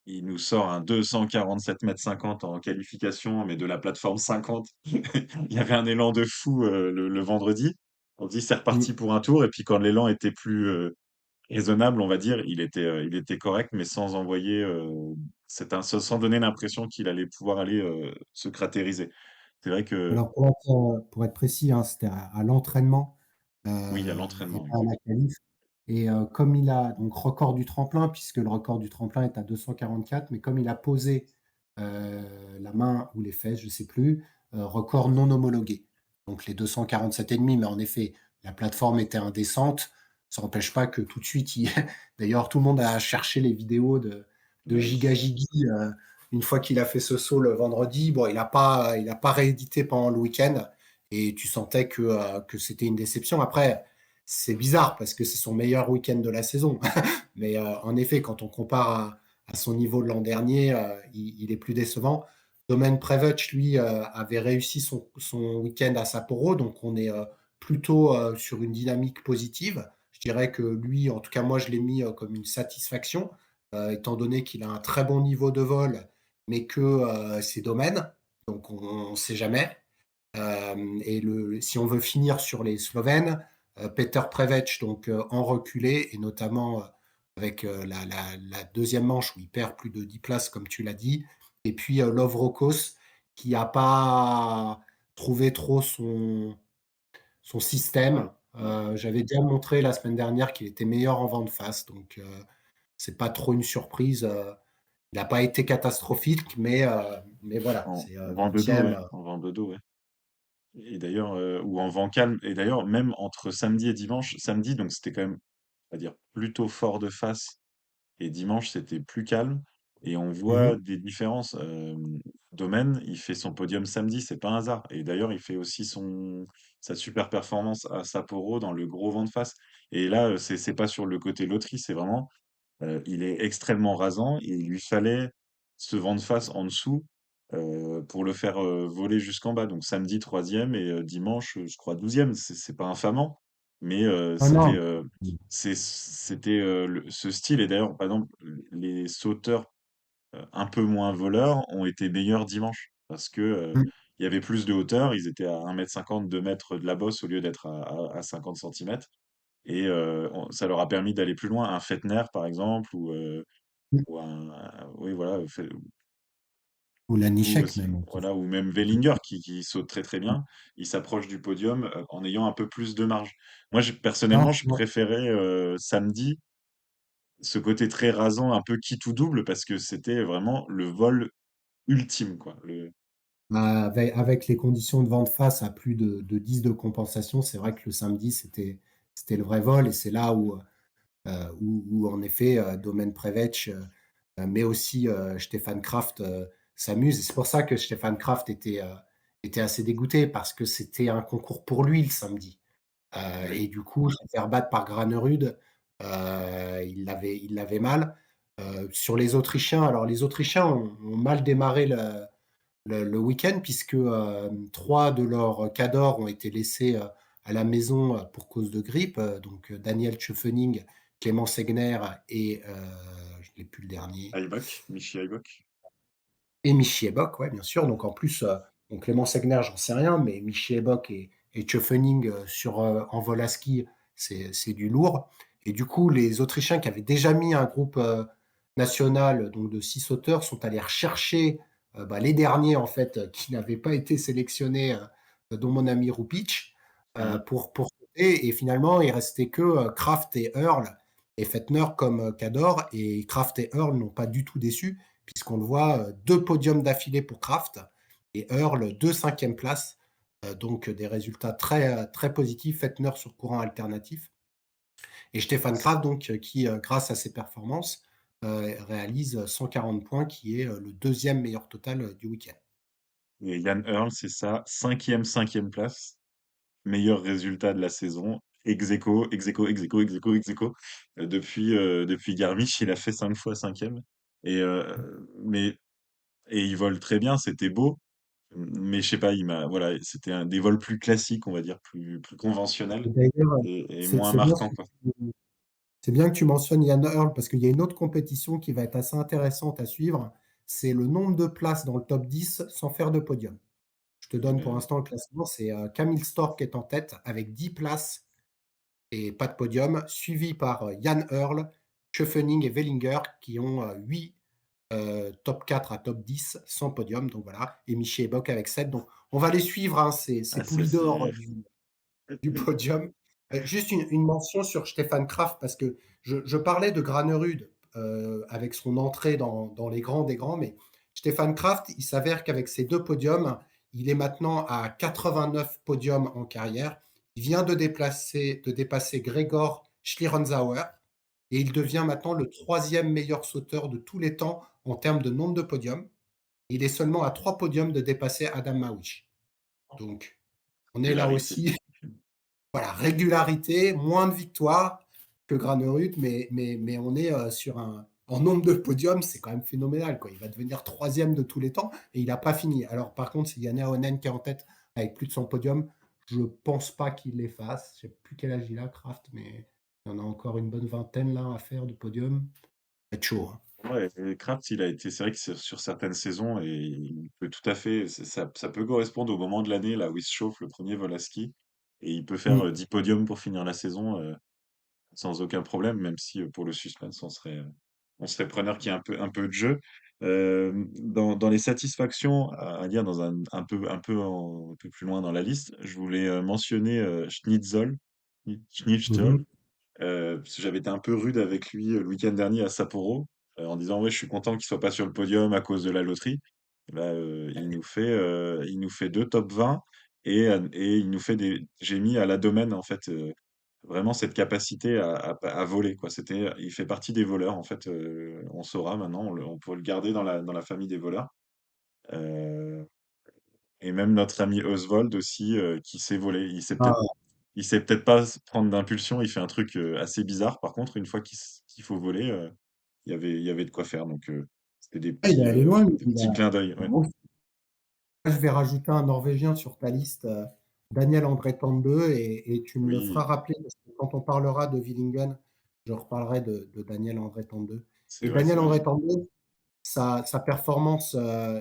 il nous sort un 247,50 m en qualification, mais de la plateforme 50. Il y avait un élan de fou le vendredi. On dit c'est reparti Mm. pour un tour, et puis quand l'élan était plus raisonnable, on va dire, il était correct, mais sans envoyer, sans donner l'impression qu'il allait pouvoir aller se cratériser. C'est vrai que Alors pour être précis, hein, c'était à l'entraînement, oui, à et l'entraînement, pas à la qualif. Et comme il a donc record du tremplin, puisque le record du tremplin est à 244, mais comme il a posé la main ou les fesses, je sais plus, record non homologué. Donc les 247,5, mais en effet, la plateforme était indécente. Ça n'empêche pas que tout de suite, d'ailleurs, tout le monde a cherché les vidéos de bah oui. Giga Gigi une fois qu'il a fait ce saut le vendredi. Bon, il a pas réédité pendant le week-end et tu sentais que c'était une déception. Après, c'est bizarre parce que c'est son meilleur week-end de la saison. Mais en effet, quand on compare à son niveau de l'an dernier, il est plus décevant. Domaine Preveč, lui, avait réussi son week-end à Sapporo, donc on est plutôt sur une dynamique positive. Je dirais que lui, en tout cas moi, je l'ai mis comme une satisfaction, étant donné qu'il a un très bon niveau de vol, mais que c'est Domaine, donc on ne sait jamais. Si on veut finir sur les Slovènes, Peter Preveč, donc en reculé, et notamment avec la deuxième manche où il perd plus de 10 places, comme tu l'as dit, et puis Lovrokos, qui n'a pas trouvé trop son système. Mm. J'avais déjà montré la semaine dernière qu'il était meilleur en vent de face, donc c'est pas trop une surprise. Il n'a pas été catastrophique, mais voilà, c'est En vent de dos, 20e. ouais. En vent de dos, ouais. Et d'ailleurs, ou en vent calme. Et d'ailleurs, même entre samedi et dimanche, samedi, donc c'était quand même, on va dire, plutôt fort de face. Et dimanche, c'était plus calme. Et on voit Mhm. des différences. Domen, il fait son podium samedi, c'est pas un hasard. Et d'ailleurs, il fait aussi sa super performance à Sapporo dans le gros vent de face. Et là, c'est pas sur le côté loterie, c'est vraiment, il est extrêmement rasant. Et il lui fallait ce vent de face en dessous pour le faire voler jusqu'en bas. Donc samedi, troisième, et dimanche, je crois, 12e. C'est pas infamant, mais Ah non. c'était ce style. Et d'ailleurs, par exemple, les sauteurs un peu moins voleurs ont été meilleurs dimanche parce que il y avait plus de hauteur. Ils étaient à 1,50 m, 2 mètres de la bosse au lieu d'être à 50 cm. Et ça leur a permis d'aller plus loin. Un Fettner, par exemple, ou oui, voilà, Ou la ou, Nichek même. voilà, ou même Wellinger qui saute très très bien. Il s'approche du podium en ayant un peu plus de marge. Moi, Ah, personnellement, je ouais. préférais samedi ce côté très rasant, un peu qui tout double, parce que c'était vraiment le vol ultime, quoi. Bah, avec les conditions de vent de face à plus de 10 de compensation, c'est vrai que le samedi, c'était le vrai vol. Et c'est là où en effet, Domen Preveč, mais aussi Stefan Kraft s'amuse. Et c'est pour ça que Stefan Kraft était assez dégoûté, parce que c'était un concours pour lui le samedi. Et Oui. du coup, se faire battre par Granerud, il l'avait mal. Sur les Autrichiens, alors les Autrichiens ont mal démarré le week-end, puisque 3 de leurs cadors ont été laissés à la maison pour cause de grippe. Donc Daniel Schöffening, Clément Segner et je n'ai plus le dernier. Aibach, Michi Aibach. Et Michi Ebok, ouais, bien sûr. Donc en plus, donc Clément Segner, j'en sais rien, mais Michi Ebok et Schöffening en vol à ski, c'est du lourd. Et du coup, les Autrichiens qui avaient déjà mis un groupe national, donc de 6 sauteurs, sont allés rechercher bah, les derniers en fait qui n'avaient pas été sélectionnés, dont mon ami Rupic, Mhm. pour sauter. Et finalement, il restait que Kraft et Earl et Fettner comme cador. Et Kraft et Earl n'ont pas du tout déçu, puisqu'on le voit, 2 podiums d'affilée pour Kraft et Earl 2 cinquième places. Donc des résultats très, très positifs. Fettner sur courant alternatif. Et Stefan Kraft, donc, qui, grâce à ses performances, réalise 140 points, qui est le deuxième meilleur total du week-end. Et Jan Earl, c'est ça, cinquième place, meilleur résultat de la saison. Ex aequo, ex aequo, ex aequo, ex aequo, ex aequo. Depuis Garmisch, il a fait 5 fois cinquième. Et, mais, et il vole très bien, c'était beau. Mais je sais pas, voilà, c'était des vols plus classiques, on va dire, plus conventionnels Et d'ailleurs, et c'est moins c'est bien ce marquants, que quoi. C'est bien que tu mentionnes Yann Earl parce qu'il y a une autre compétition qui va être assez intéressante à suivre. C'est le nombre de places dans le top 10 sans faire de podium. Je te donne pour Mais l'instant le classement. C'est Camille Stork qui est en tête avec 10 places et pas de podium, suivi par Yann Earl, Schöffening et Wellinger qui ont 8 top 4 à top 10 sans podium. Donc voilà. Et Miché et Bock avec 7. Donc on va les suivre, hein, ces poules celle-ci, d'or du podium. Juste une mention sur Stéphane Kraft, parce que je parlais de Granerud avec son entrée dans les grands des grands, mais Stéphane Kraft, il s'avère qu'avec ses 2 podiums, il est maintenant à 89 podiums en carrière. Il vient de dépasser Gregor Schlierenzauer et il devient maintenant le 3e meilleur sauteur de tous les temps en termes de nombre de podiums. Il est seulement à 3 podiums de dépasser Adam Małysz. Donc, on est là popularité. aussi. Voilà, régularité, moins de victoires que Granerud, mais on est sur en nombre de podiums, c'est quand même phénoménal, quoi. Il va devenir 3e de tous les temps et il n'a pas fini. Alors, par contre, c'est Yann Ahonen qui est en tête avec plus de 100 podiums. Je ne pense pas qu'il les fasse. Je ne sais plus quel âge il a, Kraft, mais il y en a encore une bonne vingtaine là à faire de podium. Ça va être chaud, hein. Ouais, et Kraft, il a été, c'est vrai que sur certaines saisons, et il peut tout à fait, ça peut correspondre au moment de l'année là où il se chauffe, le premier vol à ski, et il peut faire Mm. 10 podiums pour finir la saison sans aucun problème, même si pour le suspense, on serait preneur qu'il y ait un peu de jeu. Dans les satisfactions, à dire dans un peu plus loin dans la liste, je voulais mentionner Schnitzel, Mhm. parce que j'avais été un peu rude avec lui le week-end dernier à Sapporo, en disant ouais, je suis content qu'il soit pas sur le podium à cause de la loterie. Et bah, il nous fait 2 top 20 et il nous fait des. J'ai mis à la domaine en fait vraiment cette capacité à voler quoi. Il fait partie des voleurs en fait. On saura maintenant, on peut le garder dans la famille des voleurs. Euh, et même notre ami Oswald aussi qui sait voler. Ah, Il sait peut-être pas se prendre d'impulsion, il fait un truc assez bizarre. Par contre, une fois qu'il faut voler, il y avait de quoi faire. Donc, c'était il est allé loin, lui. des petits clins d'œil. Ouais. Je vais rajouter un Norvégien sur ta liste, Daniel André Tandeux, et tu me le feras Oui, rappeler parce que quand on parlera de Willingen, je reparlerai de Daniel André Tandeux. c'est Et vrai, c'est Daniel vrai. André Tandeux, sa performance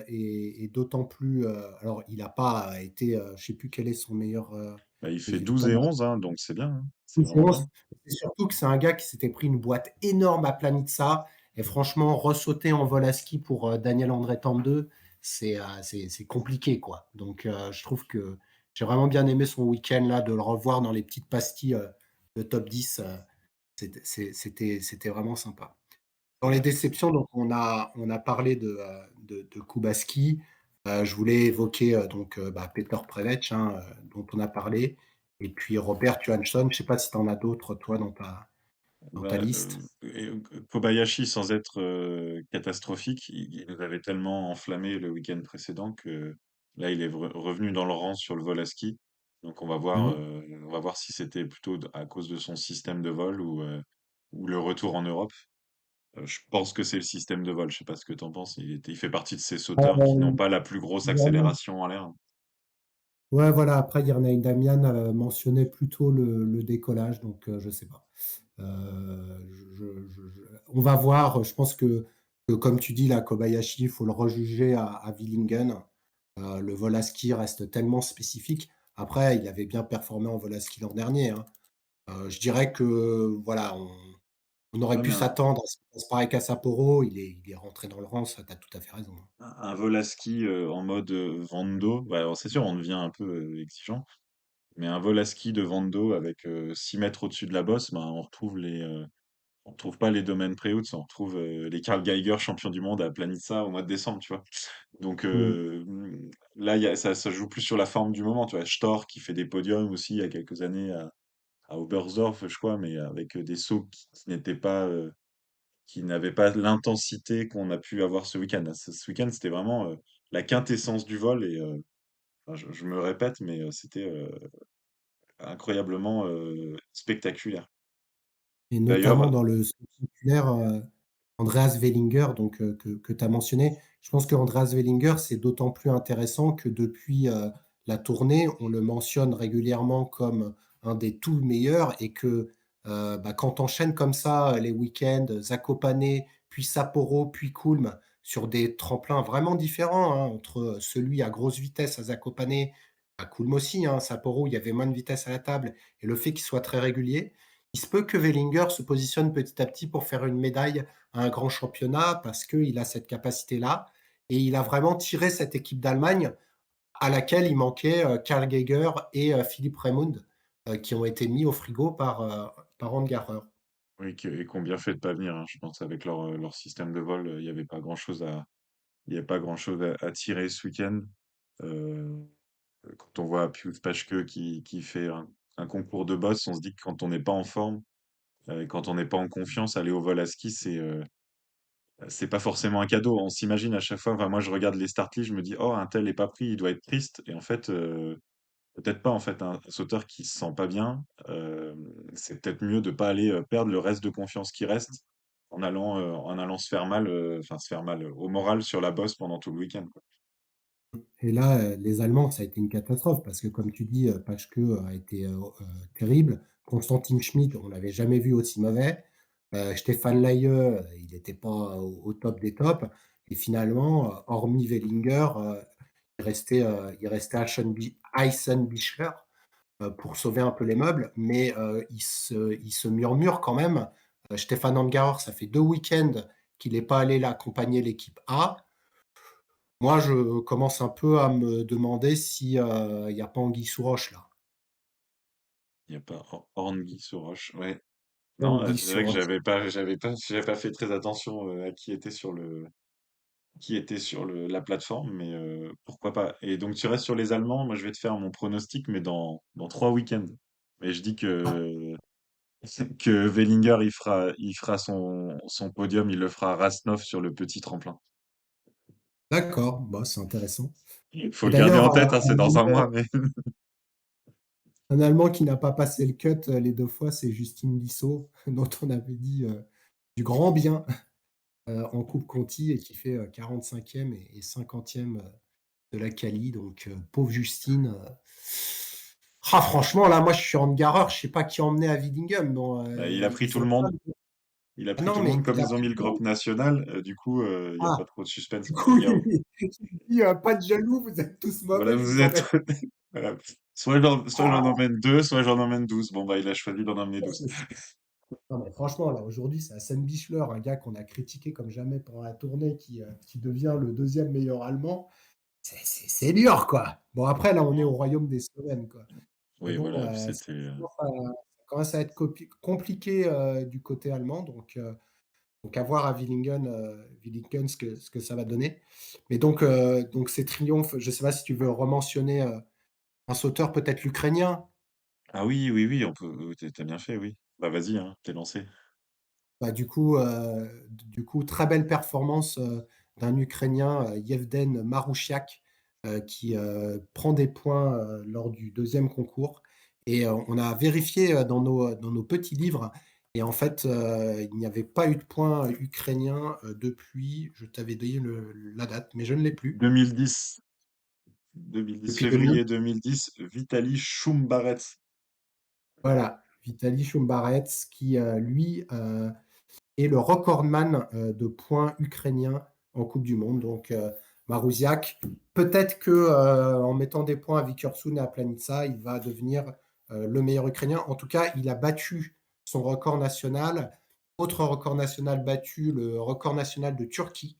est d'autant plus. Alors, il n'a pas été, je ne sais plus quel est son meilleur Bah, il fait 12 résultat. et 11, hein, donc c'est bien, hein. C'est Oui, c'est vraiment bon. bien. C'est surtout que c'est un gars qui s'était pris une boîte énorme à Planitza. Et franchement, ressauter en vol à ski pour Daniel André Tandeux, c'est compliqué, quoi. Donc, je trouve que j'ai vraiment bien aimé son week-end là, de le revoir dans les petites pastilles de top 10. C'était vraiment sympa. Dans les Ouais. déceptions, donc on a parlé de Kubaski. Je voulais évoquer Peter Prevec, hein, dont on a parlé, et puis Robert Johansson. Je ne sais pas si tu en as d'autres, toi, dans ta Bah, liste. Kobayashi, sans être catastrophique, il nous avait tellement enflammé le week-end précédent que là, il est revenu dans le rang sur le vol à ski. Donc, Mhm. on va voir si c'était plutôt à cause de son système de vol ou le retour en Europe. Je pense que c'est le système de vol. Je sais pas ce que tu en penses. Il fait partie de ces sauteurs qui n'ont Euh, pas la plus grosse Yerna- accélération en l'air. Ouais, voilà. Après, Yernaï Damian mentionnait plutôt le décollage, donc je ne sais pas. On va voir. Je pense que, comme tu dis, là, Kobayashi, il faut le rejuger à Willingen. Le vol à ski reste tellement spécifique. Après, il avait bien performé en vol à ski l'an dernier, hein. Je dirais que voilà, on aurait Ouais, pu mais s'attendre à ce qu'il fasse pareil qu'à Sapporo. Il est rentré dans le rang, ça, tu as tout à fait raison, hein. un vol à ski en mode Vando, bah, alors c'est sûr, on devient un peu exigeant. Mais un vol à ski de Vando avec 6 mètres au-dessus de la bosse, ben, on retrouve pas les domaines Preutz, on retrouve les Karl Geiger champions du monde à Planitza au mois de décembre, tu vois. Donc Mm. là, ça joue plus sur la forme du moment, tu vois. Storr qui fait des podiums aussi il y a quelques années à Oberstdorf, je crois, mais avec des sauts qui n'avaient pas l'intensité qu'on a pu avoir ce week-end. Ce week-end, c'était vraiment la quintessence du vol et enfin, je me répète, mais c'était incroyablement spectaculaire. Et D'ailleurs, notamment dans le spectaculaire, Andreas Wellinger, donc, que tu as mentionné. Je pense que Andreas Wellinger, c'est d'autant plus intéressant que depuis la tournée, on le mentionne régulièrement comme un des tout meilleurs et que Quand tu enchaînes comme ça, les week-ends, Zakopane, puis Sapporo, puis Kulm, sur des tremplins vraiment différents, hein, entre celui à grosse vitesse à Zakopane, à Kulm aussi, hein, Sapporo, il y avait moins de vitesse à la table et le fait qu'il soit très régulier, il se peut que Wellinger se positionne petit à petit pour faire une médaille à un grand championnat parce qu'il a cette capacité-là et il a vraiment tiré cette équipe d'Allemagne à laquelle il manquait, Karl Geiger et Philipp Raimund, qui ont été mis au frigo par Handgarer. Oui, et qui ont bien fait de pas venir, hein. Je pense avec leur système de vol, il y avait pas grand-chose à tirer ce week-end. Euh, Quand on voit Pius Paschke qui fait un concours de boss, on se dit que quand on n'est pas en forme, quand on n'est pas en confiance, aller au vol à ski, c'est pas forcément un cadeau. On s'imagine à chaque fois, enfin, moi je regarde les start je me dis, oh, un tel est pas pris, il doit être triste. Et en fait, peut-être pas. En fait, un sauteur qui se sent pas bien, c'est peut-être mieux de pas aller perdre le reste de confiance qui reste en allant se faire mal, enfin se faire mal au moral sur la bosse pendant tout le week-end, quoi. Et là, les Allemands, ça a été une catastrophe parce que comme tu dis, Paschke a été, terrible. Constantin Schmid, on l'avait jamais vu aussi mauvais. Stefan Laie, il n'était pas au top des tops et finalement, hormis Wellinger, il restait Eisenbichler, pour sauver un peu les meubles, mais il se murmure quand même, Stefan Handgarer, ça fait 2 week-ends qu'il n'est pas allé là accompagner l'équipe A. Moi, je commence un peu à me demander si, il y a pas anguille sous roche là. Il y a pas Hornby sur Roche, ouais. Non, Anguille c'est sous vrai que roche. j'avais pas fait très attention à qui était sur la plateforme, mais pourquoi pas. Et donc tu restes sur les Allemands. Moi, je vais te faire mon pronostic, mais dans 3 week-ends. Mais je dis Ah, que Wellinger, il fera son podium, il le fera à Rasnov sur le petit tremplin. d'accord, bah, c'est intéressant Il faut et le garder d'ailleurs, en tête, hein, c'est dans un mois, mais un Allemand qui n'a pas passé le cut, les 2 fois, c'est Justin Lissot, dont on avait dit, du grand bien, en Coupe Conti et qui fait, 45e et 50e, de la quali donc pauvre Justine, franchement là, moi je suis en gareur, je sais pas qui emmener à Willingen, bon, bah, il a pris tout ils ont le monde. pas Il a ah pris tout non, le monde mais comme il a ils ont pris mis le tout le groupe monde. national. Du coup, il n'y a Ah, pas trop de suspense. du coup, il dit: «Pas de jaloux, vous êtes tous Voilà, mauvais, je vous vous êtes. emmène». Voilà. Soit j'en Ah! emmène deux, soit j'en emmène 12. Bon, bah, il a choisi d'en emmener 12. C'est ça. Non, mais franchement, là, aujourd'hui, c'est Hassan Bichler, un gars qu'on a critiqué comme jamais pendant la tournée, qui devient le deuxième meilleur allemand. C'est dur, quoi. Bon, après, là, on est au royaume des Slovènes, quoi. Mais Oui, bon, voilà, ça commence à être compliqué du côté allemand. Donc à voir à Willingen ce que ça va donner. Mais donc ces triomphes, je ne sais pas si tu veux rementionner un sauteur, peut-être l'Ukrainien. Ah oui, oui, oui, on peut. T'as bien fait, oui. Bah, vas-y, hein, t'es lancé. Du coup, très belle performance d'un Ukrainien, Yevden Marouchiak, qui prend des points lors du deuxième concours. Et on a vérifié dans nos petits livres. Et en fait, il n'y avait pas eu de points ukrainiens depuis, je t'avais donné la date, mais je ne l'ai plus. 2010. 2010, Depuis 2000. février 2010, Vitaly Shumbarets. Voilà, Vitaly Shumbarets, qui lui est le recordman de points ukrainiens en Coupe du Monde. Donc, Marouziak, peut-être que en mettant des points à Vikersun et à Planitza, il va devenir le meilleur Ukrainien. En tout cas, il a battu son record national. Autre record national battu, le record national de Turquie,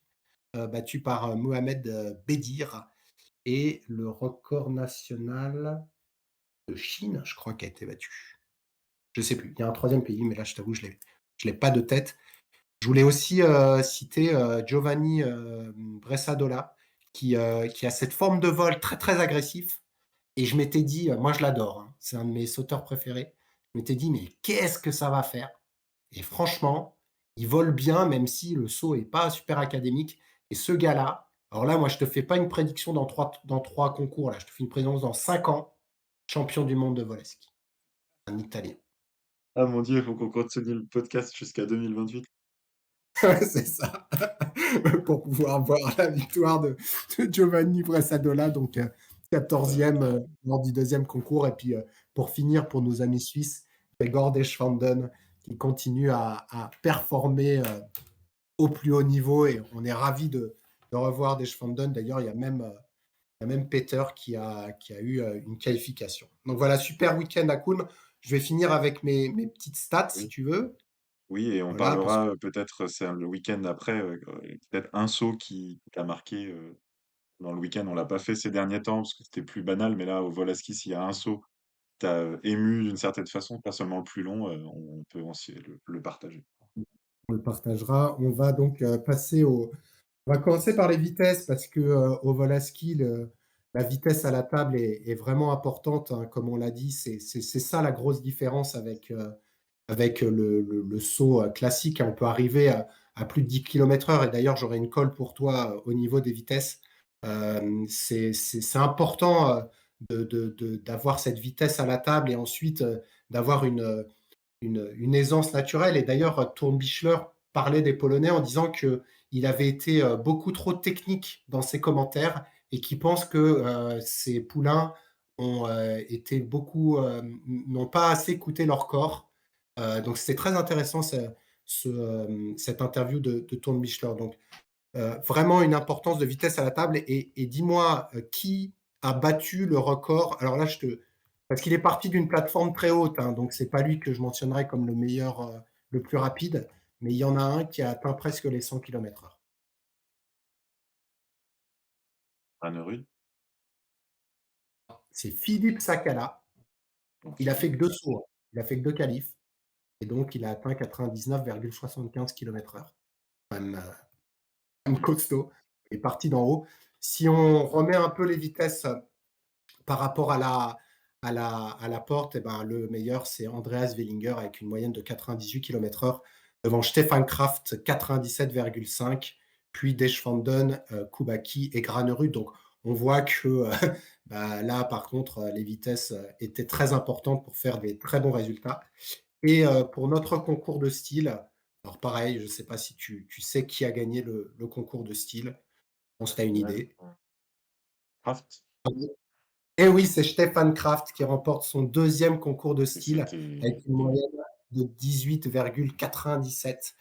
battu par Mohamed Bedir. Et le record national de Chine, je crois, qui a été battu. Je ne sais plus. Il y a un troisième pays, mais là, je t'avoue, je ne l'ai pas de tête. Je voulais aussi citer Giovanni Bressadola, qui a cette forme de vol très très agressif. Et je m'étais dit, moi je l'adore, hein, c'est un de mes sauteurs préférés. Je m'étais dit, mais qu'est-ce que ça va faire? Et franchement, il vole bien, même si le saut est pas super académique. Et ce gars-là, alors là, moi je te fais pas une prédiction dans trois concours, là, je te fais une prédiction dans 5 ans, champion du monde de vol à ski, un Italien. Ah mon Dieu, il faut qu'on continue le podcast jusqu'à 2028. C'est ça. Pour pouvoir voir la victoire de Giovanni Bressadola, donc 14e lors du deuxième concours. Et puis pour finir, pour nos amis suisses, Gord Eschwanden qui continue à performer au plus haut niveau et on est ravis de revoir Deschwanden. D'ailleurs, il y a même Peter qui a eu une qualification. Donc voilà, super week-end à Kulm. Je vais finir avec mes petites stats si Oui. tu veux. Oui, et on Voilà, parce que parlera peut-être, c'est le week-end après, peut-être un saut qui t'a marqué dans le week-end. On l'a pas fait ces derniers temps parce que c'était plus banal, mais là, au vol à ski, s'il y a un saut qui t'a ému d'une certaine façon, pas seulement le plus long, on peut aussi le partager. on le partagera. On va donc passer au. On va commencer par les vitesses parce que au vol à ski, la vitesse à la table est vraiment importante, hein, comme on l'a dit. C'est ça la grosse différence avec le saut classique. On peut arriver à plus de 10 km/h. Et d'ailleurs, j'aurais une colle pour toi au niveau des vitesses. C'est important d'avoir cette vitesse à la table et ensuite d'avoir une aisance naturelle. Et d'ailleurs, Thurmbichler parlait des Polonais en disant qu'il avait été beaucoup trop technique dans ses commentaires et qu'il pense que ces poulains ont été beaucoup, n'ont pas assez écouté leur corps. Donc c'était très intéressant cette interview de Thurmbichler. Donc vraiment une importance de vitesse à la table. Et dis-moi, qui a battu le record? Alors là, parce qu'il est parti d'une plateforme très haute, hein, donc c'est pas lui que je mentionnerai comme le meilleur, le plus rapide, mais il y en a un qui a atteint presque les 100 km/h. Rannery? C'est Philippe Sakala. Bon, Il a fait que 2 sauts, hein. Il a fait que 2 qualifs et donc il a atteint 99,75 km/h. Quand même, quand même costaud. Il est parti d'en haut. Si on remet un peu les vitesses par rapport à la porte, eh ben, le meilleur, c'est Andreas Wellinger avec une moyenne de 98 km/h devant Stefan Kraft 97,5, puis Deschwanden, Kubacki et Granerud. Donc, on voit que bah, là, par contre, les vitesses étaient très importantes pour faire des très bons résultats. Et pour notre concours de style, alors pareil, je ne sais pas si tu sais qui a gagné le concours de style. Je pense que tu as une ouais. idée. Kraft? Et oui, c'est Stefan Kraft qui remporte son deuxième concours de Et style avec c'était une moyenne de 18,97.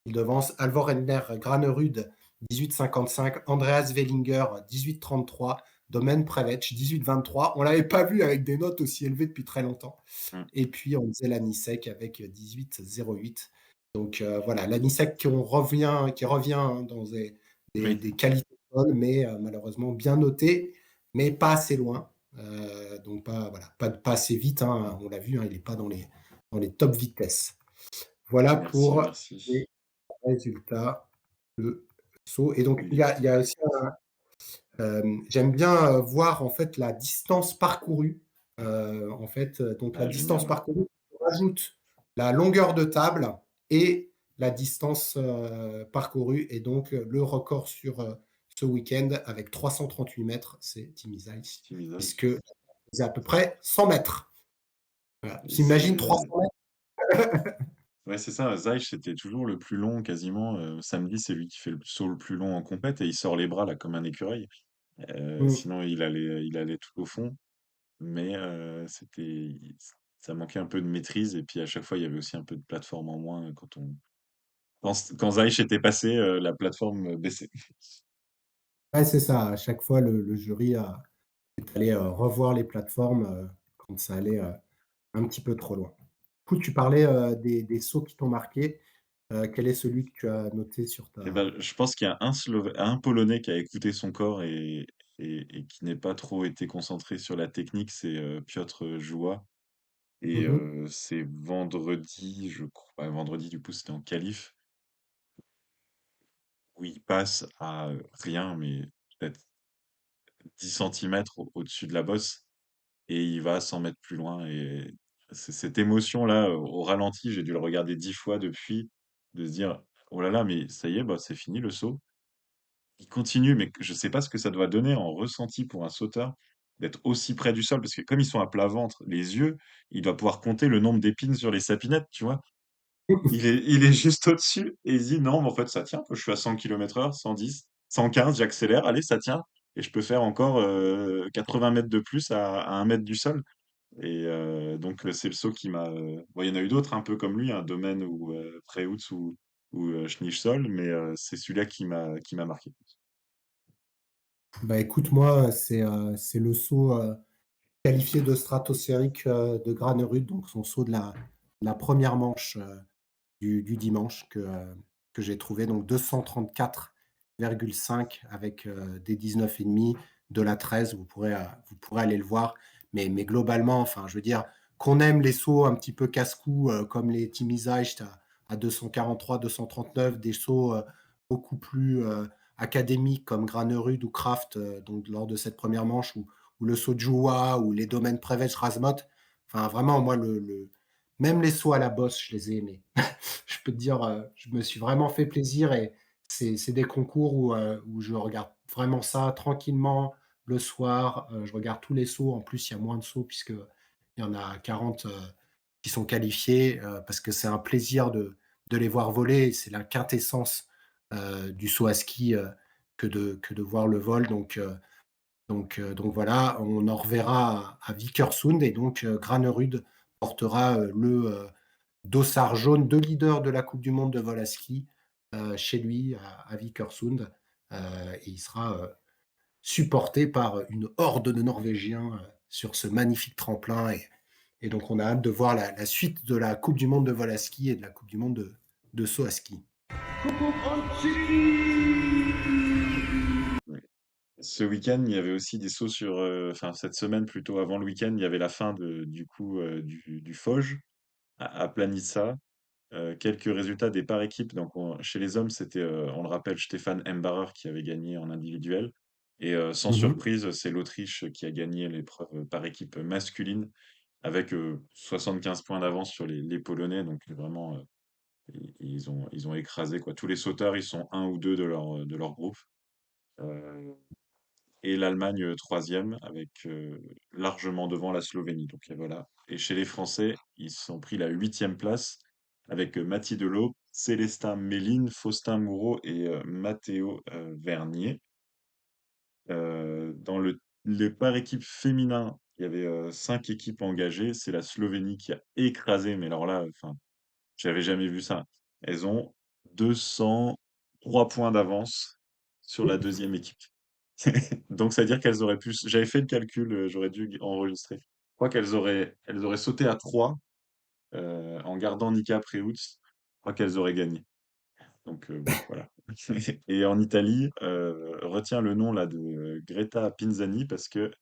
Il devance Alvor Endler Granerud 18,55, Andreas Wellinger 18,33, Domen Prevec 18,23. On ne l'avait pas vu avec des notes aussi élevées depuis très longtemps. Mmh. Et puis on faisait l'Anisec avec 18,08. Donc voilà, l'Anisec qui revient hein, dans Oui, des qualités folles, mais malheureusement bien noté, mais pas assez loin. Donc voilà, pas assez vite, hein, on l'a vu, hein, il n'est pas dans les top vitesses. Voilà merci, pour merci. les résultats de saut. Et donc, il y Oui, a, il y a aussi j'aime bien voir en fait la distance parcourue. En fait, donc la ah, génial, distance ouais. parcourue, on rajoute la longueur de table et la distance parcourue. Et donc, le record sur ce week-end avec 338 mètres, c'est Timmy Zeiss, Optimisation. puisque c'est à peu près 100 mètres. Voilà. Et T'imagines c'est 300 mètres? ouais, c'est ça, Zeich, c'était toujours le plus long quasiment. Samedi, c'est lui qui fait le saut le plus long en compète et il sort les bras là comme un écureuil. Mm. Sinon, il allait tout au fond. Mais ça manquait un peu de maîtrise. Et puis à chaque fois, il y avait aussi un peu de plateforme en moins quand Zeich était passé, la plateforme baissait. Ouais, c'est ça. À chaque fois, le jury est allé revoir les plateformes quand ça allait un petit peu trop loin. Du coup, tu parlais des sauts qui t'ont marqué. Quel est celui que tu as noté sur Et ta. ben, je pense qu'il y a un Polonais qui a écouté son corps et qui n'est pas trop été concentré sur la technique, c'est Piotr Joua. Et Mhm. c'est vendredi, je crois, ouais, vendredi, du coup, c'était en qualif, où il passe à rien, mais peut-être 10 centimètres au-dessus de la bosse, et il va 100 mètres plus loin. Et c'est cette émotion-là, au ralenti, j'ai dû le regarder 10 fois depuis, de se dire, oh là là, mais ça y est, bah, c'est fini le saut. Il continue, mais je sais pas ce que ça doit donner en ressenti pour un sauteur d'être aussi près du sol, parce que comme ils sont à plat ventre, les yeux, il doit pouvoir compter le nombre d'épines sur les sapinettes, tu vois. Il est juste au-dessus et il se dit non, mais en fait, ça tient. Je suis à 100 km/h, 110, 115, j'accélère, allez, ça tient. Et je peux faire encore 80 mètres de plus à 1 mètre du sol. Et donc c'est le saut qui m'a, bon, il y en a eu d'autres un peu comme lui, un Domen ou Preutz ou Schneersol, mais c'est celui-là qui m'a marqué. Bah, écoute, moi, c'est le saut, qualifié de stratosphérique, de Granerud, donc son saut de la première manche, du dimanche que j'ai trouvé, donc 234,5 avec, des 19,5, de la 13, vous pourrez aller le voir. Mais globalement, enfin, je veux dire, qu'on aime les sauts un petit peu casse-cou, comme les Timmy Zeist à 243, 239, des sauts, beaucoup plus, académiques comme Granerud ou Kraft, donc lors de cette première manche ou le saut de Joua ou les domaines Prevetz, Razmot. Enfin, vraiment, moi, même les sauts à la bosse, je les ai aimés. Je peux te dire, je me suis vraiment fait plaisir et c'est des concours où je regarde vraiment ça tranquillement le soir. Je regarde tous les sauts. En plus, il y a moins de sauts puisqu'il y en a 40 qui sont qualifiés, parce que c'est un plaisir de les voir voler. C'est la quintessence du saut à ski, que de voir le vol. Donc voilà, on en reverra à Vikersund et donc Granerud portera le dossard jaune de leader de la Coupe du monde de vol à ski, chez lui à Vikersund, et il sera supporté par une horde de Norvégiens sur ce magnifique tremplin. Et donc on a hâte de voir la suite de la Coupe du monde de vol à ski et de la Coupe du monde de saut à ski. Ouais. Ce week-end, il y avait aussi des sauts sur, enfin cette semaine plutôt avant le week-end, il y avait la fin du coup du Foge à Planitza. Quelques résultats des par équipes. Donc, chez les hommes, c'était, on le rappelle, Stefan Embarer qui avait gagné en individuel. Et sans Mmh. surprise, c'est l'Autriche qui a gagné l'épreuve par équipe masculine avec 75 points d'avance sur les Polonais. Donc, vraiment, ils ont écrasé quoi. Tous les sauteurs, ils sont un ou deux de leur groupe. Euh, et l'Allemagne troisième avec largement devant la Slovénie. Donc et voilà. Et chez les Français, ils se sont pris la huitième place avec Mathilde Delot, Célestin Méline, Faustin Moureau et Matteo Vernier. Dans le par équipe féminin, il y avait 5 équipes engagées. C'est la Slovénie qui a écrasé, mais alors là, enfin, j'avais jamais vu ça. Elles ont 203 points d'avance sur la deuxième équipe. Donc, ça veut dire qu'elles auraient pu. J'avais fait le calcul, j'aurais dû enregistrer. Je crois qu'elles auraient sauté à 3 en gardant Nika Preutz. Je crois qu'elles auraient gagné. Donc, bon, voilà. Et en Italie, retiens le nom là de Greta Pinzani parce que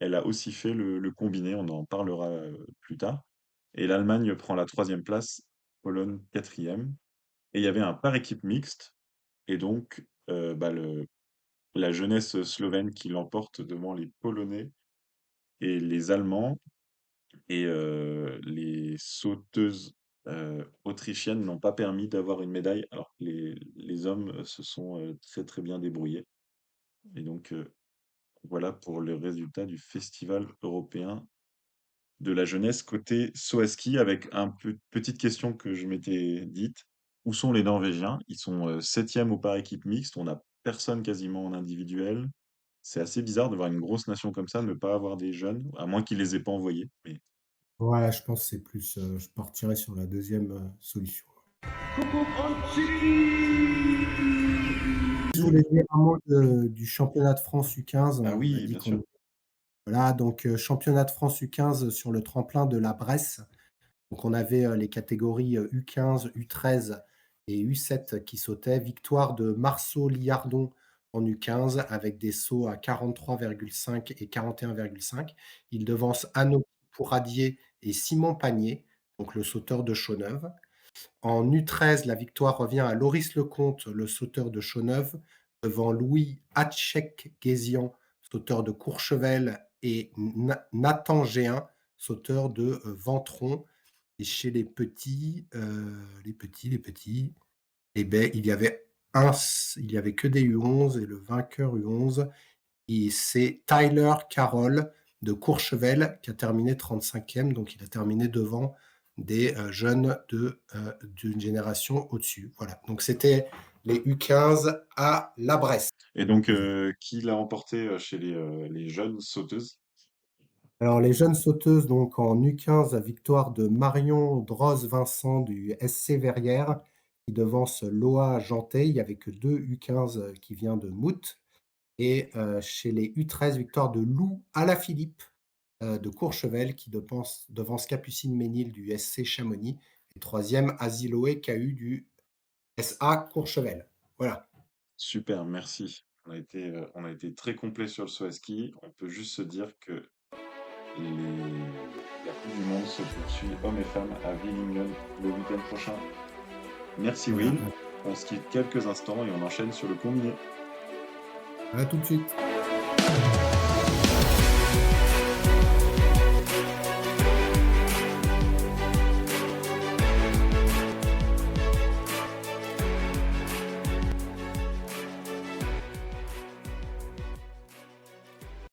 elle a aussi fait le combiné. On en parlera plus tard. Et l'Allemagne prend la troisième place, Pologne quatrième. Et il y avait un par équipe mixte. Et donc, bah, la jeunesse slovène qui l'emporte devant les Polonais et les Allemands. Et les sauteuses autrichiennes n'ont pas permis d'avoir une médaille, alors que les hommes se sont très très bien débrouillés. Et donc, voilà pour le résultat du Festival européen de la jeunesse côté saut à ski, avec petite question que je m'étais dite. Où sont les Norvégiens? Ils sont septième au par équipe mixte. On n'a personne quasiment en individuel. C'est assez bizarre de voir une grosse nation comme ça ne pas avoir des jeunes, à moins qu'ils les aient pas envoyés. Mais Ouais, je pense que c'est plus, je partirais sur la deuxième solution. Je voulais dire un mot du championnat de France U15. ah On a oui, dit bien sûr. qu'on voilà, donc championnat de France U15 sur le tremplin de la Bresse. Donc on avait les catégories U15, U13 et U7 qui sautaient. Victoire de Marceau Liardon en U15 avec des sauts à 43,5 et 41,5. Il devance Anno Pourradier et Simon Pagné, donc le sauteur de Chaux-Neuve. En U13, la victoire revient à Loris Lecomte, le sauteur de Chaux-Neuve, devant Louis Hatchek-Guézian, sauteur de Courchevel, et Nathan Géin, sauteur de Ventron. Et chez les petits, eh ben, il y avait que des U11 et le vainqueur U11, et c'est Tyler Carroll de Courchevel qui a terminé 35e, donc il a terminé devant des jeunes d'une génération au-dessus. Voilà, donc c'était les U15 à la Bresse. Et donc, qui l'a emporté chez les jeunes sauteuses? Alors, les jeunes sauteuses, donc en U15, victoire de Marion Droz-Vincent du SC Verrières, qui devance Loa Jantet. Il n'y avait que 2 U15 qui vient de Mout. Et chez les U13, victoire de Lou Alaphilippe de Courchevel, qui devance Capucine Ménil du SC Chamonix. Et troisième, Asiloé KU du SA Courchevel. Voilà. Super, merci. On a été très complet sur le saut à ski. On peut juste se dire que la Coupe du Monde se poursuit hommes et femmes à Willingen le week-end prochain. Merci Will. On se quitte quelques instants et on enchaîne sur le combiné. À tout de suite.